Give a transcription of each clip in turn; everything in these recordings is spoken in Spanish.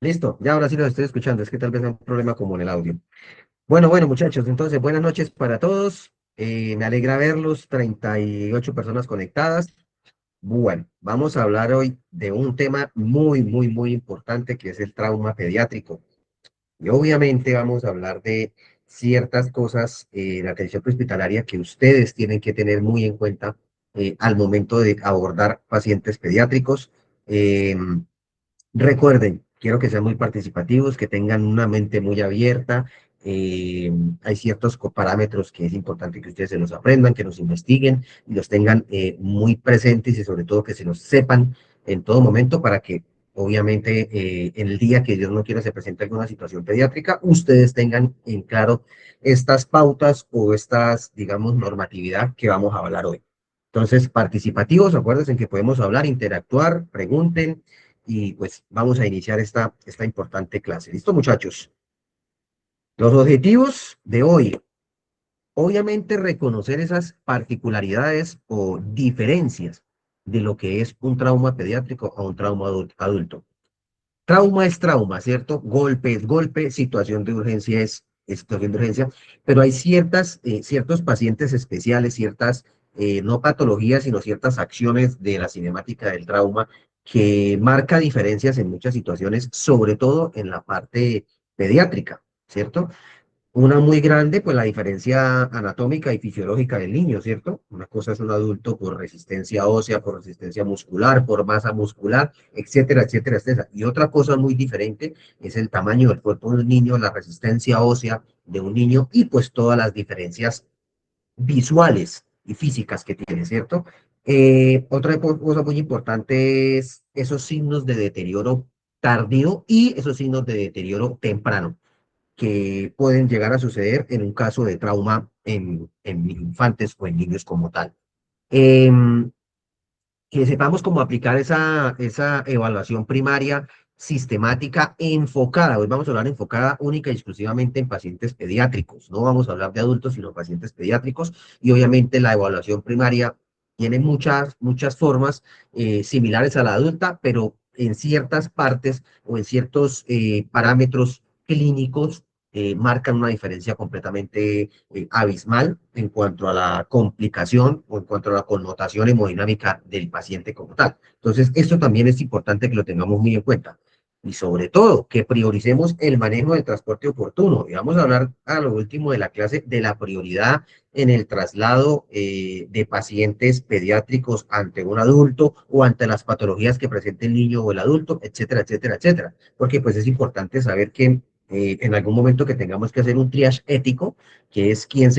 Listo, ya ahora sí los estoy escuchando, es que tal vez hay un problema como en el audio. Bueno, muchachos, entonces buenas noches para todos. Me alegra verlos, 38 personas conectadas. Bueno, vamos a hablar hoy de un tema muy importante que es el trauma pediátrico. Y obviamente vamos a hablar de ciertas cosas en la atención hospitalaria que ustedes tienen que tener muy en cuenta al momento de abordar pacientes pediátricos. Recuerden, quiero que sean muy participativos, que tengan una mente muy abierta. Hay ciertos parámetros que es importante que ustedes se los aprendan, que los investiguen y los tengan muy presentes y sobre todo que se los sepan en todo momento para que obviamente en el día que Dios no quiera se presente alguna situación pediátrica, ustedes tengan en claro estas pautas o estas, digamos, normatividad que vamos a hablar hoy. Entonces, participativos, acuérdense que podemos hablar, interactuar, pregunten y pues vamos a iniciar esta importante clase. ¿Listo, muchachos? Los objetivos de hoy, obviamente reconocer esas particularidades o diferencias de lo que es un trauma pediátrico a un trauma adulto. Trauma es trauma, ¿cierto? Golpe es golpe, situación de urgencia es situación de urgencia, pero hay ciertos pacientes especiales, ciertas, no patologías, sino ciertas acciones de la cinemática del trauma que marca diferencias en muchas situaciones, sobre todo en la parte pediátrica, ¿cierto? Una muy grande, pues la diferencia anatómica y fisiológica del niño, ¿cierto? Una cosa es un adulto por resistencia ósea, por resistencia muscular, por masa muscular, etcétera. Y otra cosa muy diferente es el tamaño del cuerpo de un niño, la resistencia ósea de un niño y pues todas las diferencias visuales y físicas que tiene, ¿cierto? Otra cosa muy importante es esos signos de deterioro tardío y esos signos de deterioro temprano que pueden llegar a suceder en un caso de trauma en infantes o en niños como tal. Eh, que sepamos cómo aplicar esa evaluación primaria sistemática enfocada. Hoy vamos a hablar enfocada única y exclusivamente en pacientes pediátricos. No vamos a hablar de adultos, sino pacientes pediátricos. Y obviamente la evaluación primaria tiene muchas formas similares a la adulta, pero en ciertas partes o en ciertos parámetros clínicos marcan una diferencia completamente abismal en cuanto a la complicación o en cuanto a la connotación hemodinámica del paciente como tal. Entonces, esto también es importante que lo tengamos muy en cuenta. Y sobre todo, que prioricemos el manejo del transporte oportuno. Y vamos a hablar a lo último de la clase de la prioridad en el traslado de pacientes pediátricos ante un adulto o ante las patologías que presente el niño o el adulto, etcétera. Porque pues es importante saber que en algún momento que tengamos que hacer un triage ético, que es quién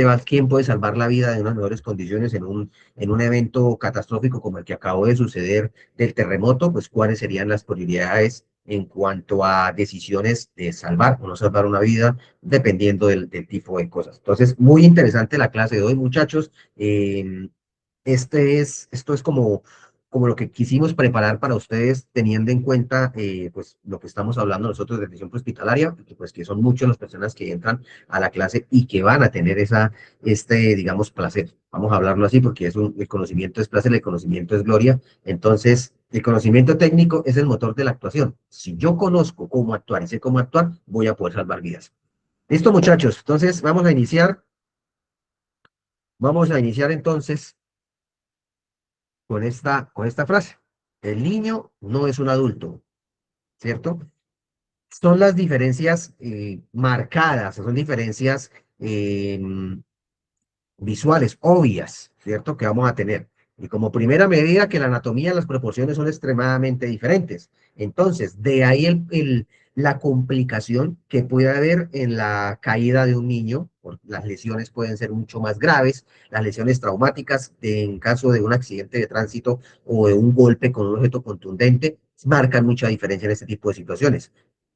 puede salvar la vida de unas mejores condiciones en un evento catastrófico como el que acabó de suceder del terremoto, pues cuáles serían las prioridades en cuanto a decisiones de salvar o no salvar una vida, dependiendo del tipo de cosas. Entonces, muy interesante la clase de hoy, muchachos. Esto es como lo que quisimos preparar para ustedes, teniendo en cuenta pues lo que estamos hablando nosotros de atención hospitalaria, que, pues que son muchas las personas que entran a la clase y que van a tener digamos, placer. Vamos a hablarlo así porque el conocimiento es placer, el conocimiento es gloria. Entonces, el conocimiento técnico es el motor de la actuación. Si yo conozco cómo actuar y sé cómo actuar, voy a poder salvar vidas. Listo, muchachos. Entonces, vamos a iniciar. Vamos a iniciar entonces con esta frase. El niño no es un adulto, ¿cierto? Son las diferencias marcadas, son diferencias eh, visuales, obvias, ¿cierto? Que vamos a tener. Y como primera medida que la anatomía y las proporciones son extremadamente diferentes. Entonces, de ahí la complicación que puede haber en la caída de un niño. Las lesiones pueden ser mucho más graves, las lesiones traumáticas en caso de un accidente de tránsito o de un golpe con un objeto contundente marcan mucha diferencia en este tipo de situaciones.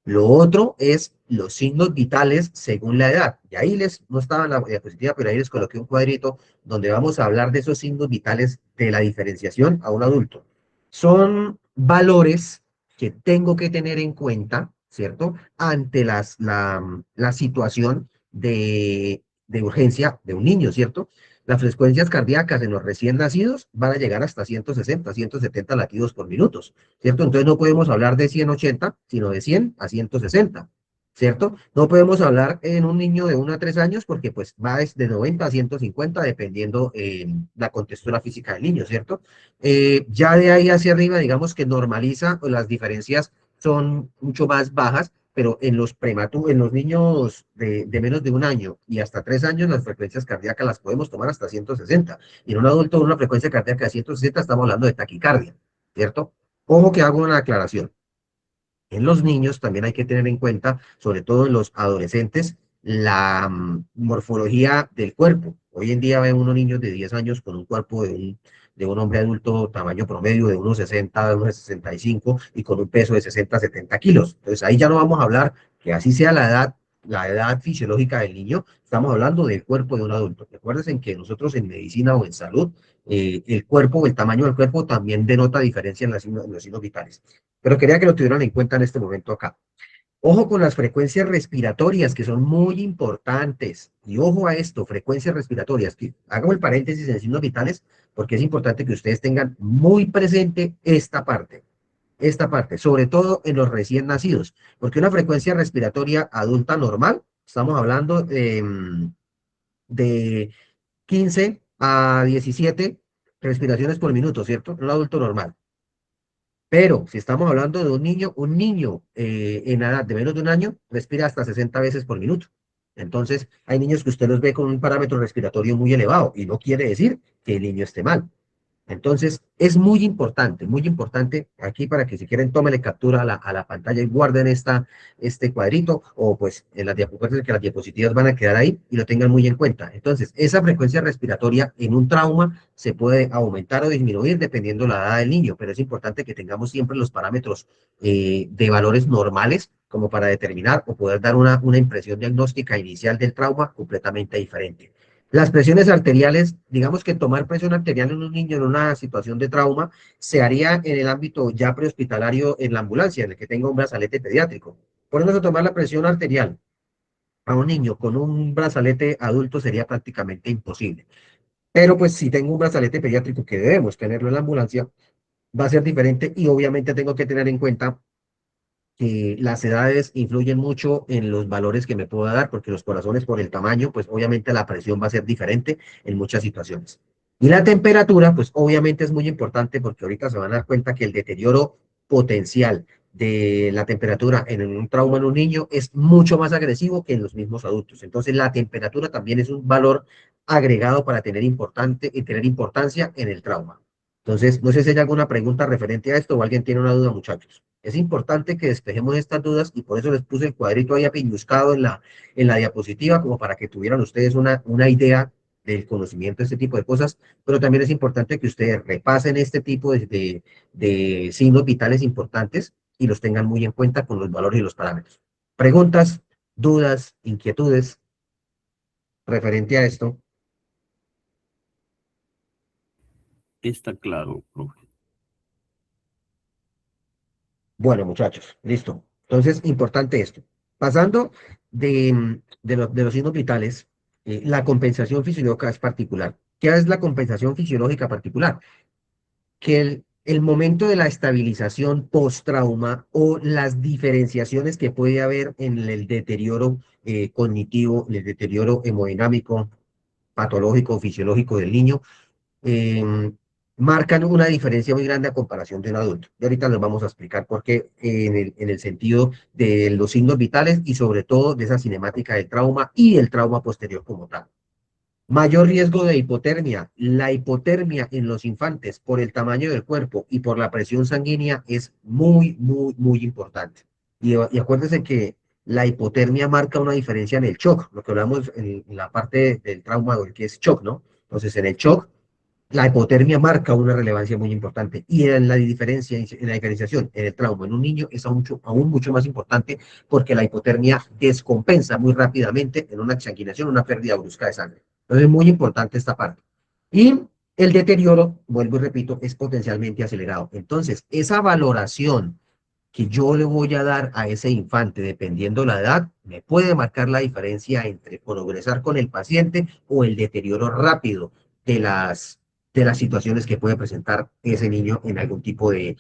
Lo otro es los signos vitales según la edad. Y ahí no estaba en la diapositiva, pero ahí les coloqué un cuadrito donde vamos a hablar de esos signos vitales de la diferenciación a un adulto. Son valores que tengo que tener en cuenta, ¿cierto? Ante la situación de urgencia de un niño, ¿cierto? Las frecuencias cardíacas en los recién nacidos van a llegar hasta 160, 170 latidos por minuto, ¿cierto? Entonces no podemos hablar de 180, sino de 100 a 160, ¿cierto? No podemos hablar en un niño de 1 a 3 años porque pues va desde 90 a 150 dependiendo la contextura física del niño, ¿cierto? Ya de ahí hacia arriba, digamos que normaliza, o las diferencias son mucho más bajas, pero en los prematuros, en los niños de menos de 1 año y hasta 3 años, las frecuencias cardíacas las podemos tomar hasta 160. Y en un adulto, una frecuencia cardíaca de 160, estamos hablando de taquicardia, ¿cierto? Ojo que hago una aclaración. En los niños también hay que tener en cuenta, sobre todo en los adolescentes, la morfología del cuerpo. Hoy en día ven unos niños de 10 años con un cuerpo de un hombre adulto tamaño promedio de unos 60, de unos 65 y con un peso de 60, 70 kilos. Entonces ahí ya no vamos a hablar que así sea la edad fisiológica del niño, estamos hablando del cuerpo de un adulto. Recuerden que nosotros en medicina o en salud, el cuerpo, el tamaño del cuerpo también denota diferencia en los signos vitales. Pero quería que lo tuvieran en cuenta en este momento acá. Ojo con las frecuencias respiratorias, que son muy importantes. Y ojo a esto, frecuencias respiratorias. Hago el paréntesis en signos vitales porque es importante que ustedes tengan muy presente esta parte, sobre todo en los recién nacidos, porque una frecuencia respiratoria adulta normal, estamos hablando de 15 a 17 respiraciones por minuto, ¿cierto? Un adulto normal. Pero si estamos hablando de un niño en edad de menos de 1 año respira hasta 60 veces por minuto. Entonces, hay niños que usted los ve con un parámetro respiratorio muy elevado y no quiere decir que el niño esté mal. Entonces, es muy importante aquí para que si quieren tómenle captura a la pantalla y guarden este cuadrito o pues en las diapositivas, que las diapositivas van a quedar ahí y lo tengan muy en cuenta. Entonces, esa frecuencia respiratoria en un trauma se puede aumentar o disminuir dependiendo la edad del niño, pero es importante que tengamos siempre los parámetros de valores normales como para determinar o poder dar una impresión diagnóstica inicial del trauma completamente diferente. Las presiones arteriales, digamos que tomar presión arterial en un niño en una situación de trauma se haría en el ámbito ya prehospitalario en la ambulancia, en el que tenga un brazalete pediátrico. Ponernos a tomar la presión arterial a un niño con un brazalete adulto sería prácticamente imposible. Pero pues si tengo un brazalete pediátrico que debemos tenerlo en la ambulancia, va a ser diferente y obviamente tengo que tener en cuenta que las edades influyen mucho en los valores que me pueda dar, porque los corazones por el tamaño, pues obviamente la presión va a ser diferente en muchas situaciones. Y la temperatura, pues obviamente es muy importante porque ahorita se van a dar cuenta que el deterioro potencial de la temperatura en un trauma en un niño es mucho más agresivo que en los mismos adultos. Entonces la temperatura también es un valor agregado para tener importancia en el trauma. Entonces, no sé si hay alguna pregunta referente a esto o alguien tiene una duda, muchachos. Es importante que despejemos estas dudas y por eso les puse el cuadrito ahí apiñuscado en la diapositiva, como para que tuvieran ustedes una idea del conocimiento de este tipo de cosas, pero también es importante que ustedes repasen este tipo de signos vitales importantes y los tengan muy en cuenta con los valores y los parámetros. Preguntas, dudas, inquietudes referente a esto. Está claro, profe. Bueno, muchachos, listo. Entonces, importante esto. Pasando de los signos vitales, la compensación fisiológica es particular. ¿Qué es la compensación fisiológica particular? Que el momento de la estabilización post-trauma o las diferenciaciones que puede haber en el deterioro cognitivo, en el deterioro hemodinámico, patológico, fisiológico del niño, eh, marcan una diferencia muy grande a comparación de un adulto. Y ahorita les vamos a explicar por qué en el sentido de los signos vitales y sobre todo de esa cinemática del trauma y el trauma posterior como tal. Mayor riesgo de hipotermia. La hipotermia en los infantes por el tamaño del cuerpo y por la presión sanguínea es muy, muy, muy importante. Y acuérdense que la hipotermia marca una diferencia en el shock, lo que hablamos en la parte del trauma, que es shock, ¿no? Entonces, en el shock, la hipotermia marca una relevancia muy importante y en la diferenciación en el trauma en un niño es aún mucho más importante porque la hipotermia descompensa muy rápidamente en una exsanguinación, una pérdida brusca de sangre. Entonces es muy importante esta parte. Y el deterioro, vuelvo y repito, es potencialmente acelerado. Entonces, esa valoración que yo le voy a dar a ese infante, dependiendo la edad, me puede marcar la diferencia entre progresar con el paciente o el deterioro rápido de de las situaciones que puede presentar ese niño en algún tipo de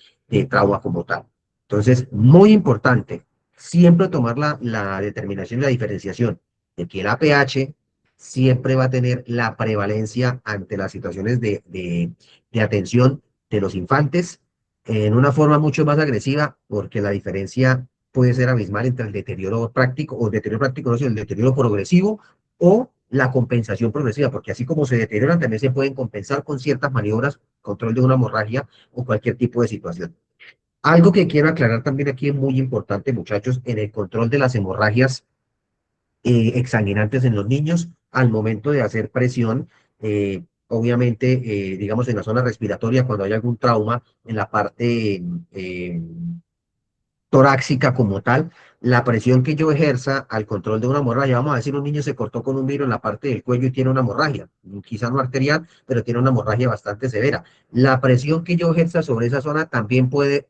trauma como tal. Entonces, muy importante, siempre tomar la determinación y la diferenciación de que el APH siempre va a tener la prevalencia ante las situaciones de atención de los infantes en una forma mucho más agresiva, porque la diferencia puede ser abismal entre el deterioro práctico, o el deterioro práctico, no, sino el deterioro progresivo o la compensación progresiva, porque así como se deterioran, también se pueden compensar con ciertas maniobras, control de una hemorragia o cualquier tipo de situación. Algo que quiero aclarar también aquí es muy importante, muchachos, en el control de las hemorragias exsanguinantes en los niños al momento de hacer presión, obviamente, digamos, en la zona respiratoria, cuando hay algún trauma en la parte torácica como tal, la presión que yo ejerza al control de una hemorragia, vamos a decir, un niño se cortó con un virus en la parte del cuello y tiene una hemorragia, quizá no arterial, pero tiene una hemorragia bastante severa. La presión que yo ejerza sobre esa zona también puede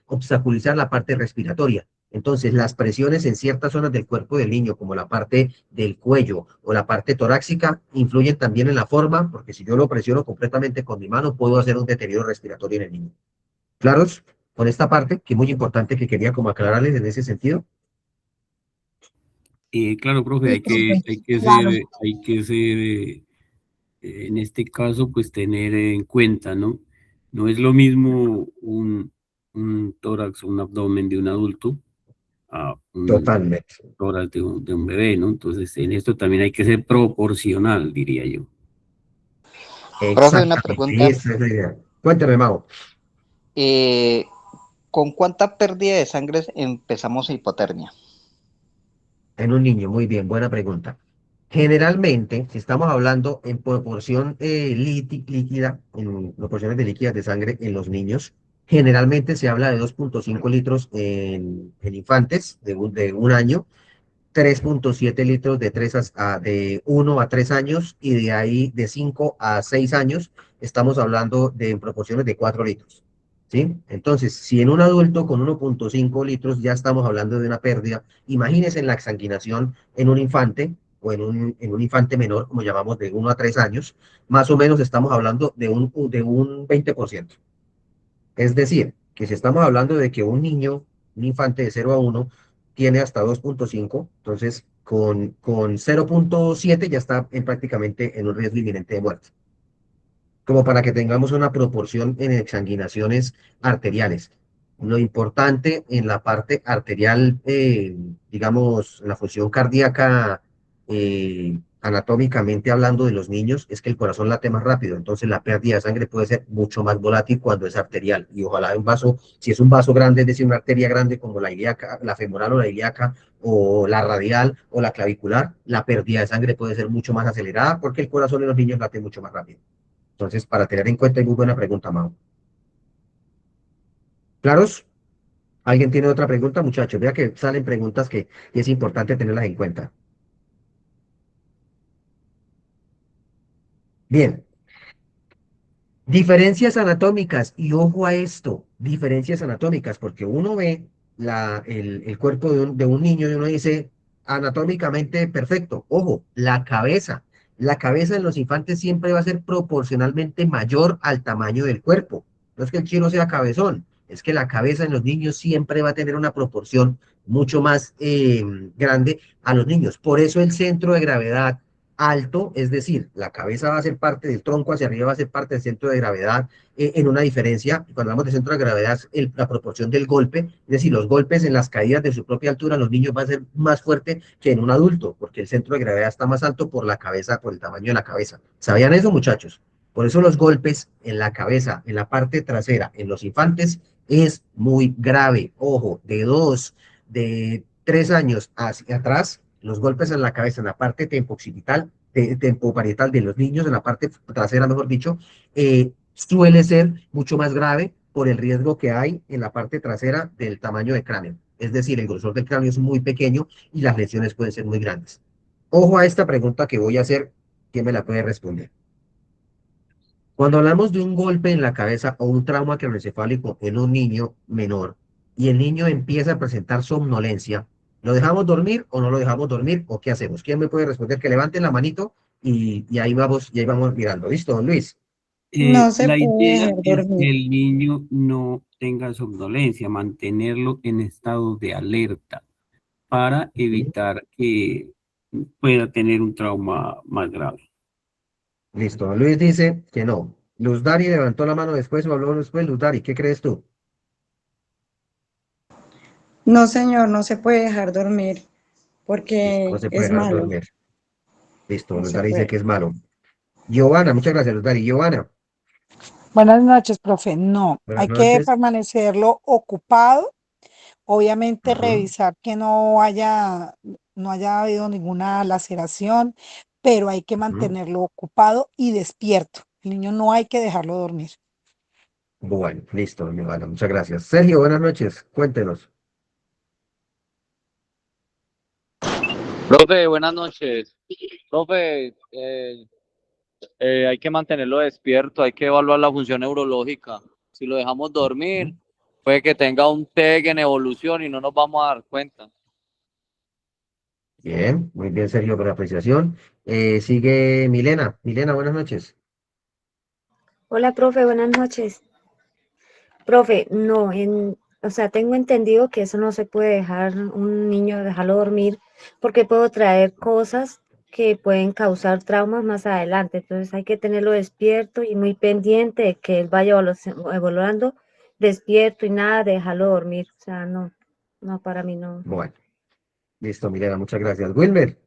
obstaculizar la parte respiratoria. Entonces, las presiones en ciertas zonas del cuerpo del niño, como la parte del cuello o la parte torácica, influyen también en la forma, porque si yo lo presiono completamente con mi mano, puedo hacer un deterioro respiratorio en el niño. ¿Claros con esta parte? Que es muy importante que quería como aclararles en ese sentido. Claro, profe, Sí, profe, claro. hay que ser, en este caso, pues tener en cuenta, ¿no? No es lo mismo un tórax o un abdomen de un adulto a un Totalmente. tórax de un bebé, ¿no? Entonces, en esto también hay que ser proporcional, diría yo. Profe, una Exactamente, pregunta. esa es la idea. Cuéntame, Mau. eh, ¿Con cuánta pérdida de sangre empezamos hipotermia? En un niño, muy bien, buena pregunta. Generalmente, si estamos hablando en proporción líquida, en proporciones de líquidas de sangre en los niños, generalmente se habla de 2,5 litros en infantes de un año, 3,7 litros de 1 a 3 años, y de ahí de 5 a 6 años estamos hablando de en proporciones de 4 litros. ¿Sí? Entonces, si en un adulto con 1,5 litros ya estamos hablando de una pérdida, imagínense en la exsanguinación en un infante o en un infante menor, como llamamos, de 1 a 3 años, más o menos estamos hablando de un 20%. Es decir, que si estamos hablando de que un niño, un infante de 0 a 1, tiene hasta 2,5, entonces con 0,7 ya está prácticamente en un riesgo inminente de muerte, como para que tengamos una proporción en exsanguinaciones arteriales. Lo importante en la parte arterial, digamos, en la función cardíaca, anatómicamente hablando de los niños, es que el corazón late más rápido, entonces la pérdida de sangre puede ser mucho más volátil cuando es arterial. Y ojalá un vaso, si es un vaso grande, es decir, una arteria grande como la ilíaca, la femoral o la ilíaca, o la radial o la clavicular, la pérdida de sangre puede ser mucho más acelerada porque el corazón de los niños late mucho más rápido. Entonces, para tener en cuenta, y muy buena pregunta, Mau. ¿Claros? ¿Alguien tiene otra pregunta, muchachos? Vea que salen preguntas que es importante tenerlas en cuenta. Bien, diferencias anatómicas, y ojo a esto, diferencias anatómicas, porque uno ve el cuerpo de un niño y uno dice anatómicamente perfecto. Ojo, la cabeza en los infantes siempre va a ser proporcionalmente mayor al tamaño del cuerpo. No es que el chino sea cabezón, es que la cabeza en los niños siempre va a tener una proporción mucho más grande a los niños. Por eso el centro de gravedad alto, es decir, la cabeza va a ser parte del tronco, hacia arriba va a ser parte del centro de gravedad, en una diferencia, cuando hablamos de centro de gravedad, la proporción del golpe, es decir, los golpes en las caídas de su propia altura, en los niños va a ser más fuerte que en un adulto, porque el centro de gravedad está más alto por la cabeza, por el tamaño de la cabeza. ¿Sabían eso, muchachos? Por eso los golpes en la cabeza, en la parte trasera, en los infantes, es muy grave. Ojo, de 3 años hacia atrás, los golpes en la cabeza, en la parte tempoparietal de los niños, en la parte trasera, mejor dicho, suele ser mucho más grave por el riesgo que hay en la parte trasera del tamaño de cráneo. Es decir, el grosor del cráneo es muy pequeño y las lesiones pueden ser muy grandes. Ojo a esta pregunta que voy a hacer, ¿quién me la puede responder? Cuando hablamos de un golpe en la cabeza o un trauma craneoencefálico en un niño menor y el niño empieza a presentar somnolencia, ¿lo dejamos dormir o no lo dejamos dormir o qué hacemos? ¿Quién me puede responder? Que levanten la manito y ahí vamos mirando. ¿Listo, don Luis? No se La puede idea dejar es que dormir. el niño no tenga somnolencia, mantenerlo en estado de alerta para Ujú. evitar que pueda tener un trauma más grave. Listo, don Luis dice que no. Luz Dari levantó la mano después o habló después. Luz Dari, ¿qué crees tú? No, señor, no se puede dejar dormir Listo, no porque se puede es dejar malo. dormir. Listo, No Luz se Dari dice puede. que es malo. Giovanna, muchas gracias, Luz Dari. Giovanna, Buenas noches, profe. No, buenas hay que noches. permanecerlo ocupado, obviamente Ujú. revisar que no haya habido ninguna laceración, pero hay que Ujú. mantenerlo ocupado y despierto. El niño no hay que dejarlo dormir. Bueno, listo, Giovanna, muchas gracias. Sergio, buenas noches. Cuéntenos. Profe, buenas noches. Profe, hay que mantenerlo despierto, hay que evaluar la función neurológica. Si lo dejamos Ujú. dormir, puede que tenga un TEG en evolución y no nos vamos a dar cuenta. Bien, muy bien, Sergio, por la apreciación. Sigue Milena. Milena, buenas noches. Hola, profe, buenas noches. Profe, no, o sea, tengo entendido que eso no se puede dejar un niño, dejarlo dormir, porque puedo traer cosas que pueden causar traumas más adelante. Entonces hay que tenerlo despierto y muy pendiente de que él vaya evolucionando despierto y nada de dejarlo dormir. O sea, no, no, para mí no. Bueno, listo, Milena, muchas gracias. Wilmer.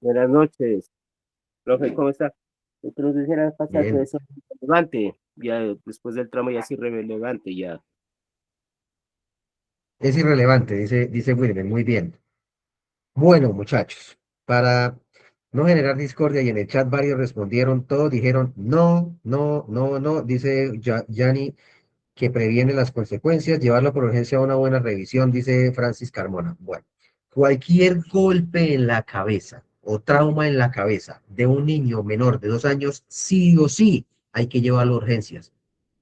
Buenas noches, profe, ¿cómo está? Entonces dijera pasar que Bien, eso es irrelevante, ya después del tramo ya es irrelevante, ya. es irrelevante, dice Wilmer, muy bien. Bueno, muchachos, para no generar discordia y en el chat varios respondieron, todos dijeron no, no, no, no, dice Yanni que previene las consecuencias, llevarlo por urgencia a una buena revisión, dice Francis Carmona. Bueno, cualquier golpe en la cabeza o trauma en la cabeza de un niño menor de 2 años, sí o sí hay que llevarlo a urgencias.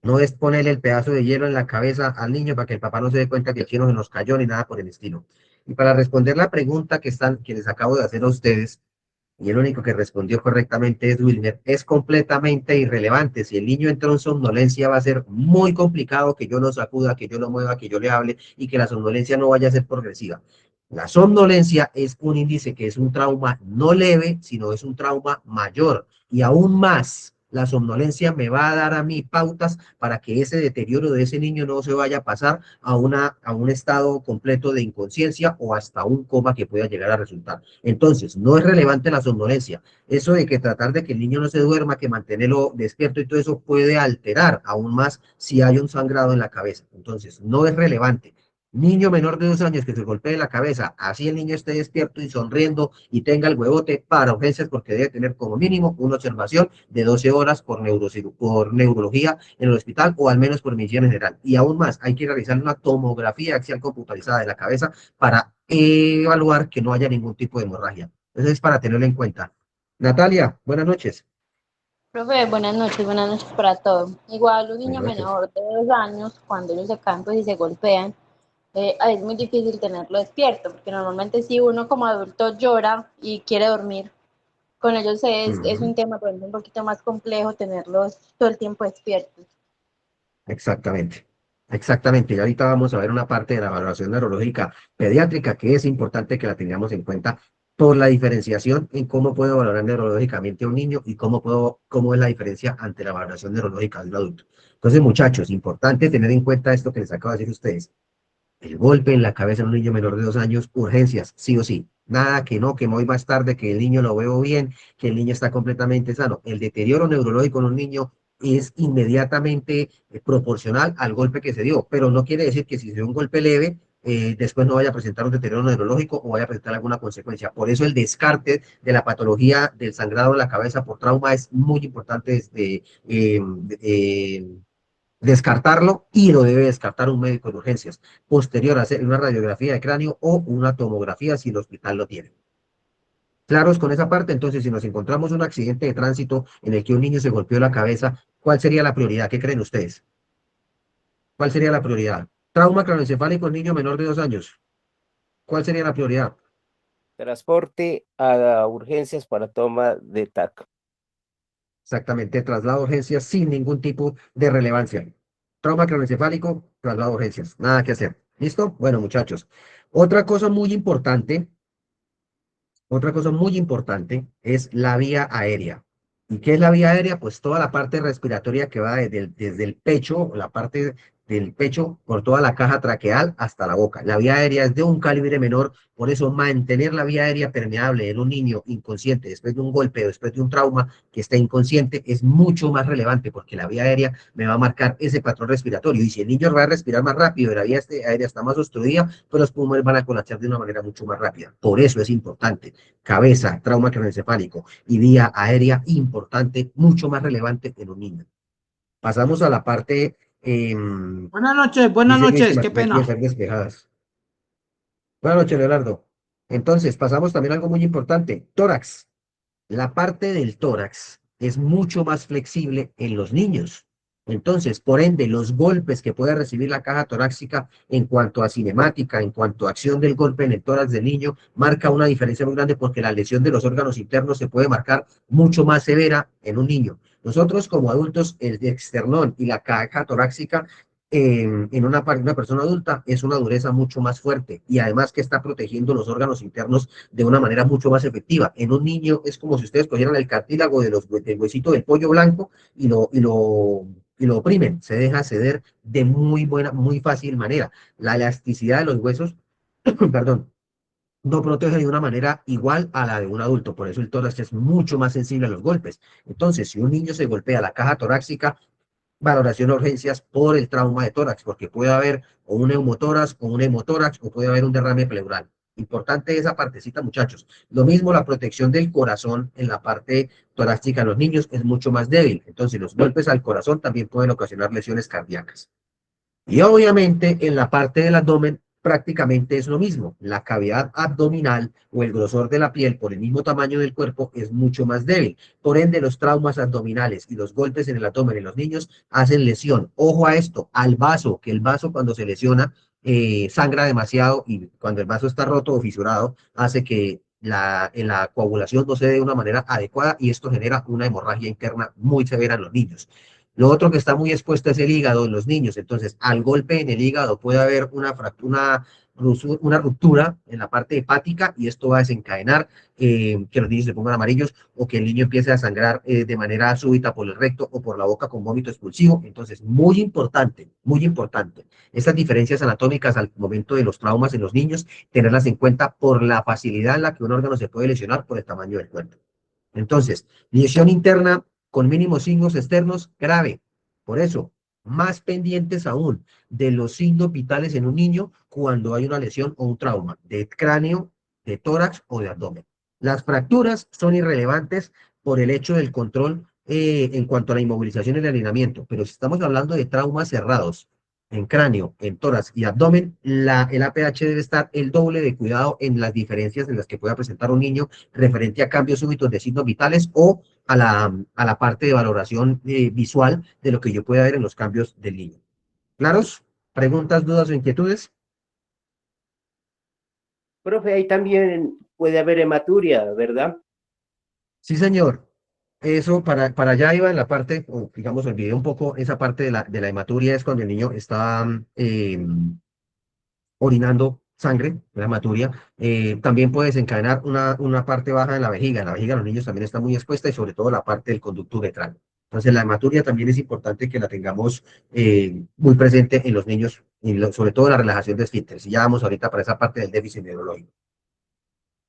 No es ponerle el pedazo de hielo en la cabeza al niño para que el papá no se dé cuenta que el cielo se nos cayó ni nada por el estilo. Y para responder la pregunta que les acabo de hacer a ustedes, y el único que respondió correctamente es Wilmer, es completamente irrelevante. Si el niño entró en somnolencia, va a ser muy complicado que yo lo sacuda, que yo lo mueva, que yo le hable y que la somnolencia no vaya a ser progresiva. La somnolencia es un índice que es un trauma no leve, sino es un trauma mayor. Y aún más, la somnolencia me va a dar a mí pautas para que ese deterioro de ese niño no se vaya a pasar a un estado completo de inconsciencia o hasta un coma que pueda llegar a resultar. Entonces, no es relevante la somnolencia. Eso de que tratar de que el niño no se duerma, que mantenerlo despierto y todo eso puede alterar aún más si hay un sangrado en la cabeza. Entonces, no es relevante. Niño menor de 2 años que se golpee la cabeza, así el niño esté despierto y sonriendo y tenga el huevote para urgencias porque debe tener como mínimo una observación de 12 horas por neurología en el hospital o al menos por medicina general. Y aún más, hay que realizar una tomografía axial computarizada de la cabeza para evaluar que no haya ningún tipo de hemorragia. Eso es para tenerlo en cuenta. Natalia, buenas noches. Profe, buenas noches para todos. Igual un Buenas niño noches. menor de 2 años, cuando ellos se caen pues, y se golpean, es muy difícil tenerlo despierto, porque normalmente si uno como adulto llora y quiere dormir, con ellos es Ujú. un tema por ejemplo, un poquito más complejo tenerlos todo el tiempo despiertos. Exactamente. Exactamente. Y ahorita vamos a ver una parte de la valoración neurológica pediátrica que es importante que la tengamos en cuenta por la diferenciación en cómo puedo valorar neurológicamente a un niño y cómo es la diferencia ante la valoración neurológica de un adulto. Entonces, muchachos, importante tener en cuenta esto que les acabo de decir a ustedes. El golpe en la cabeza de un niño menor de 2 años, urgencias, sí o sí. Nada que no, que me voy más tarde, que el niño lo veo bien, que el niño está completamente sano. El deterioro neurológico en un niño es inmediatamente proporcional al golpe que se dio, pero no quiere decir que si se dio un golpe leve, después no vaya a presentar un deterioro neurológico o vaya a presentar alguna consecuencia. Por eso el descarte de la patología del sangrado en la cabeza por trauma es muy importante descartarlo y lo debe descartar un médico de urgencias. Posterior a hacer una radiografía de cráneo o una tomografía si el hospital lo tiene. Claros con esa parte, entonces si nos encontramos un accidente de tránsito en el que un niño se golpeó la cabeza, ¿cuál sería la prioridad? ¿Qué creen ustedes? ¿Cuál sería la prioridad? Trauma craneoencefálico en niño menor de 2 años. ¿Cuál sería la prioridad? transporte a urgencias para toma de TAC. Exactamente, traslado a urgencias sin ningún tipo de relevancia. Trauma craneoencefálico, traslado a urgencias, nada que hacer. ¿Listo? Bueno, muchachos. Otra cosa muy importante Otra cosa muy importante es la vía aérea. ¿Y qué es la vía aérea? Pues toda la parte respiratoria que va desde el pecho, la parte del pecho, por toda la caja traqueal hasta la boca. La vía aérea es de un calibre menor, por eso mantener la vía aérea permeable en un niño inconsciente después de un golpe o después de un trauma que está inconsciente es mucho más relevante porque la vía aérea me va a marcar ese patrón respiratorio. Y si el niño va a respirar más rápido y la vía aérea está más obstruida, pues los pulmones van a colapsar de una manera mucho más rápida. Por eso es importante cabeza, trauma craneoencefálico y vía aérea importante, mucho más relevante en un niño. Pasamos a la parte... Buenas dice Luis que noches, qué matemáticas pena. están despejadas. Buenas noches, Leonardo. Entonces, pasamos también a algo muy importante, tórax. La parte del tórax es mucho más flexible en los niños. Entonces, por ende, los golpes que puede recibir la caja torácica en cuanto a cinemática, en cuanto a acción del golpe en el tórax del niño, marca una diferencia muy grande porque la lesión de los órganos internos se puede marcar mucho más severa en un niño. Nosotros como adultos, el externón y la caja torácica en una persona adulta es una dureza mucho más fuerte y además que está protegiendo los órganos internos de una manera mucho más efectiva. En un niño es como si ustedes cogieran el cartílago del huesito del pollo blanco y lo oprimen, se deja ceder de muy fácil manera. La elasticidad de los huesos, perdón, no protege de una manera igual a la de un adulto, por eso el tórax es mucho más sensible a los golpes. Entonces, si un niño se golpea la caja torácica, valoración de urgencias por el trauma de tórax, porque puede haber o un neumotórax o un hemotórax o puede haber un derrame pleural. Importante esa partecita, muchachos. Lo mismo la protección del corazón en la parte torácica de los niños es mucho más débil. Entonces, los golpes al corazón también pueden ocasionar lesiones cardíacas. Y obviamente en la parte del abdomen prácticamente es lo mismo. La cavidad abdominal o el grosor de la piel por el mismo tamaño del cuerpo es mucho más débil. Por ende, los traumas abdominales y los golpes en el abdomen en los niños hacen lesión. Ojo a esto, al vaso, que el vaso cuando se lesiona sangra demasiado y cuando el vaso está roto o fisurado hace que la coagulación no se dé de una manera adecuada y esto genera una hemorragia interna muy severa en los niños. Lo otro que está muy expuesto es el hígado en los niños. Entonces, al golpe en el hígado puede haber una ruptura en la parte hepática y esto va a desencadenar que los niños se pongan amarillos o que el niño empiece a sangrar de manera súbita por el recto o por la boca con vómito expulsivo. Entonces, muy importante, muy importante. Estas diferencias anatómicas al momento de los traumas en los niños, tenerlas en cuenta por la facilidad en la que un órgano se puede lesionar por el tamaño del cuerpo. Entonces, lesión interna con mínimos signos externos, grave. Por eso, más pendientes aún de los signos vitales en un niño cuando hay una lesión o un trauma de cráneo, de tórax o de abdomen. Las fracturas son irrelevantes por el hecho del control en cuanto a la inmovilización y el alineamiento, pero si estamos hablando de traumas cerrados, en cráneo, en tórax y abdomen, el APH debe estar el doble de cuidado en las diferencias en las que pueda presentar un niño referente a cambios súbitos de signos vitales o a la parte de valoración visual de lo que yo pueda ver en los cambios del niño. ¿Claros? ¿Preguntas, dudas o inquietudes? Profe, ahí también puede haber hematuria, ¿verdad? Sí, señor. Eso para allá iba en la parte, o digamos, olvidé un poco esa parte de la hematuria, es cuando el niño está orinando sangre, la hematuria, también puede desencadenar una parte baja en la vejiga. En la vejiga los niños también está muy expuesta y sobre todo la parte del conducto uretral. Entonces la hematuria también es importante que la tengamos muy presente en los niños, y sobre todo la relajación de esfínteres. Y ya vamos ahorita para esa parte del déficit neurológico.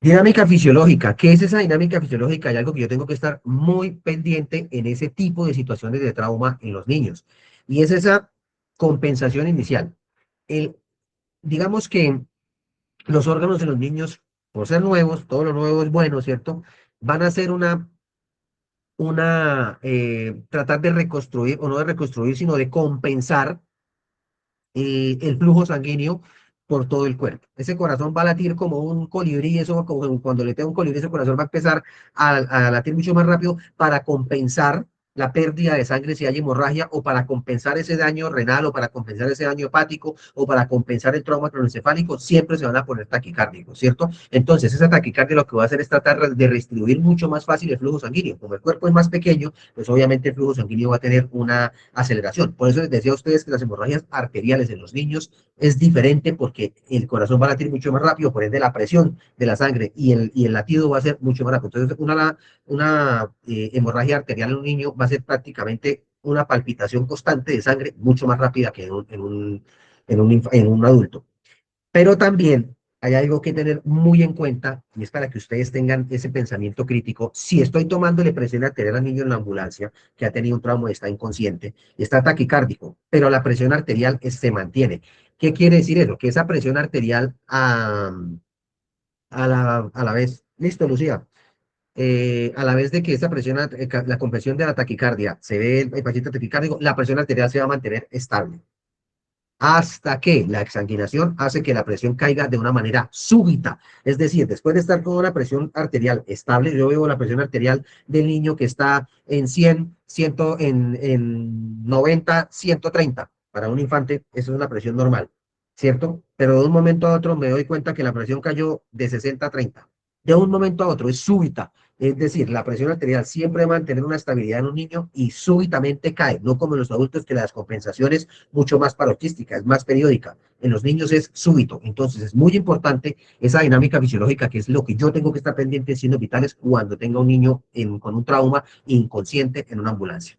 Dinámica fisiológica. ¿Qué es esa dinámica fisiológica? Hay algo que yo tengo que estar muy pendiente en ese tipo de situaciones de trauma en los niños. Y es esa compensación inicial. Digamos que los órganos de los niños, por ser nuevos, todo lo nuevo es bueno, ¿cierto? Van a hacer tratar de reconstruir, o no de reconstruir, sino de compensar el flujo sanguíneo por todo el cuerpo. Ese corazón va a latir como un colibrí, eso como cuando le tenga un colibrí, ese corazón va a empezar a latir mucho más rápido para compensar la pérdida de sangre si hay hemorragia, o para compensar ese daño renal, o para compensar ese daño hepático, o para compensar el trauma cronocefálico, siempre se van a poner taquicárdicos, ¿cierto? Entonces, esa taquicardia lo que va a hacer es tratar de redistribuir mucho más fácil el flujo sanguíneo. Como el cuerpo es más pequeño, pues obviamente el flujo sanguíneo va a tener una aceleración. Por eso les decía a ustedes que las hemorragias arteriales en los niños es diferente, porque el corazón va a latir mucho más rápido, por ende la presión de la sangre y el latido va a ser mucho más rápido. Entonces, una hemorragia arterial en un niño va a ser prácticamente una palpitación constante de sangre mucho más rápida que en un adulto. Pero también hay algo que tener muy en cuenta, y es para que ustedes tengan ese pensamiento crítico. Si estoy tomándole presión arterial al niño en la ambulancia, que ha tenido un trauma y está inconsciente, y está taquicárdico, pero la presión arterial se mantiene. ¿Qué quiere decir eso? Que esa presión arterial a la vez, listo, Lucía, a la vez de que esa presión, la compresión de la taquicardia se ve el paciente taquicárdico, la presión arterial se va a mantener estable hasta que la exsanguinación hace que la presión caiga de una manera súbita. Es decir, después de estar con una presión arterial estable, yo veo la presión arterial del niño que está en 100, 100 en 90, 130. Para un infante, eso es una presión normal, ¿cierto? Pero de un momento a otro me doy cuenta que la presión cayó de 60 a 30. De un momento a otro, es súbita. Es decir, la presión arterial siempre va a mantener una estabilidad en un niño y súbitamente cae, no como en los adultos, que las compensaciones mucho más paroxística, es más periódica. En los niños es súbito. Entonces es muy importante esa dinámica fisiológica, que es lo que yo tengo que estar pendiente de signos vitales cuando tenga un niño con un trauma inconsciente en una ambulancia.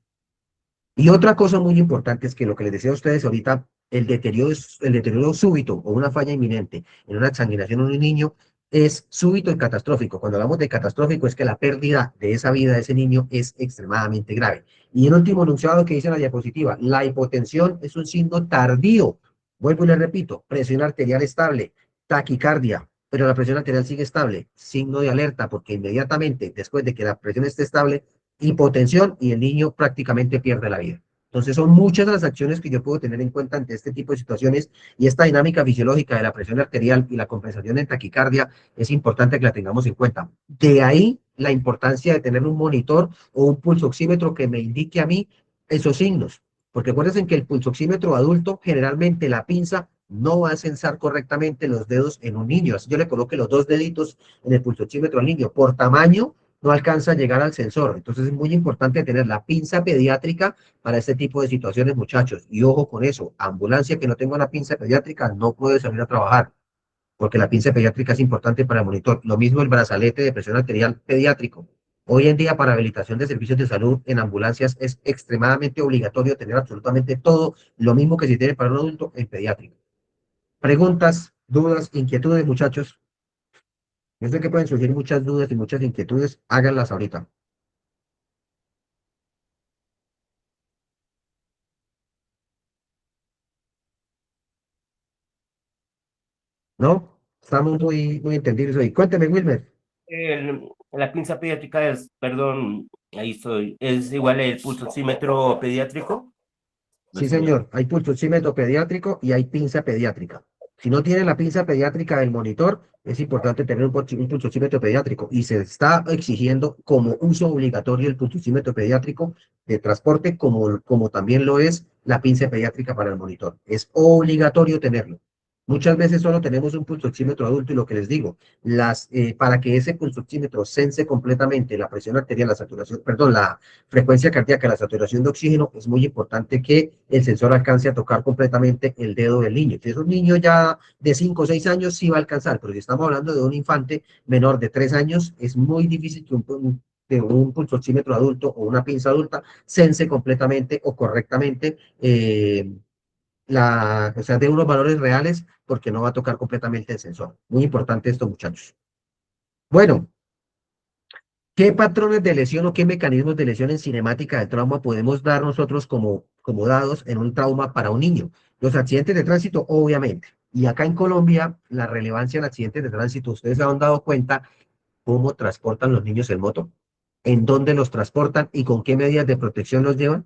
Y otra cosa muy importante es que lo que les decía a ustedes ahorita, el deterioro súbito o una falla inminente en una exsanguinación en un niño es súbito y catastrófico. Cuando hablamos de catastrófico es que la pérdida de esa vida de ese niño es extremadamente grave. Y el último enunciado que dice en la diapositiva, la hipotensión es un signo tardío. Vuelvo y le repito, presión arterial estable, taquicardia, pero la presión arterial sigue estable, signo de alerta, porque inmediatamente después de que la presión esté estable, hipotensión, y el niño prácticamente pierde la vida. Entonces son muchas las acciones que yo puedo tener en cuenta ante este tipo de situaciones, y esta dinámica fisiológica de la presión arterial y la compensación en taquicardia es importante que la tengamos en cuenta. De ahí la importancia de tener un monitor o un pulsoxímetro que me indique a mí esos signos, porque acuérdense que el pulsoxímetro adulto, generalmente la pinza no va a censar correctamente los dedos en un niño. Así yo le coloque los dos deditos en el pulsoxímetro al niño, por tamaño no alcanza a llegar al sensor. Entonces es muy importante tener la pinza pediátrica para este tipo de situaciones, muchachos. Y ojo con eso, ambulancia que no tenga una pinza pediátrica no puede salir a trabajar, porque la pinza pediátrica es importante para el monitor. Lo mismo el brazalete de presión arterial pediátrico. Hoy en día, para habilitación de servicios de salud en ambulancias, es extremadamente obligatorio tener absolutamente todo, lo mismo que se tiene para un adulto en pediátrico. Preguntas, dudas, inquietudes, muchachos. Yo sé que pueden surgir muchas dudas y muchas inquietudes, háganlas ahorita. ¿No? Estamos muy entendidos hoy. Cuénteme, Wilmer. La pinza pediátrica es, perdón, ahí estoy, es igual el pulsocímetro pediátrico. Sí, señor. Hay pulsocímetro pediátrico y hay pinza pediátrica. Si no tiene la pinza pediátrica del monitor, es importante tener un pulsocímetro pediátrico, y se está exigiendo como uso obligatorio el pulsocímetro pediátrico de transporte, como también lo es la pinza pediátrica para el monitor. Es obligatorio tenerlo. Muchas veces solo tenemos un pulsoxímetro adulto, y lo que les digo, para que ese pulsoxímetro sense completamente la presión arterial, la saturación, perdón, la frecuencia cardíaca, la saturación de oxígeno, es muy importante que el sensor alcance a tocar completamente el dedo del niño. Si es un niño ya de 5 o 6 años, sí va a alcanzar, pero si estamos hablando de un infante menor de 3 años, es muy difícil que un pulsoxímetro adulto o una pinza adulta sense completamente o correctamente o sea, de unos valores reales, porque no va a tocar completamente el sensor. Muy importante esto, muchachos. Bueno, ¿qué patrones de lesión o qué mecanismos de lesión en cinemática del trauma podemos dar nosotros como dados en un trauma para un niño? Los accidentes de tránsito, obviamente. Y acá en Colombia, la relevancia en accidentes de tránsito, ustedes se han dado cuenta cómo transportan los niños en moto, en dónde los transportan y con qué medidas de protección los llevan.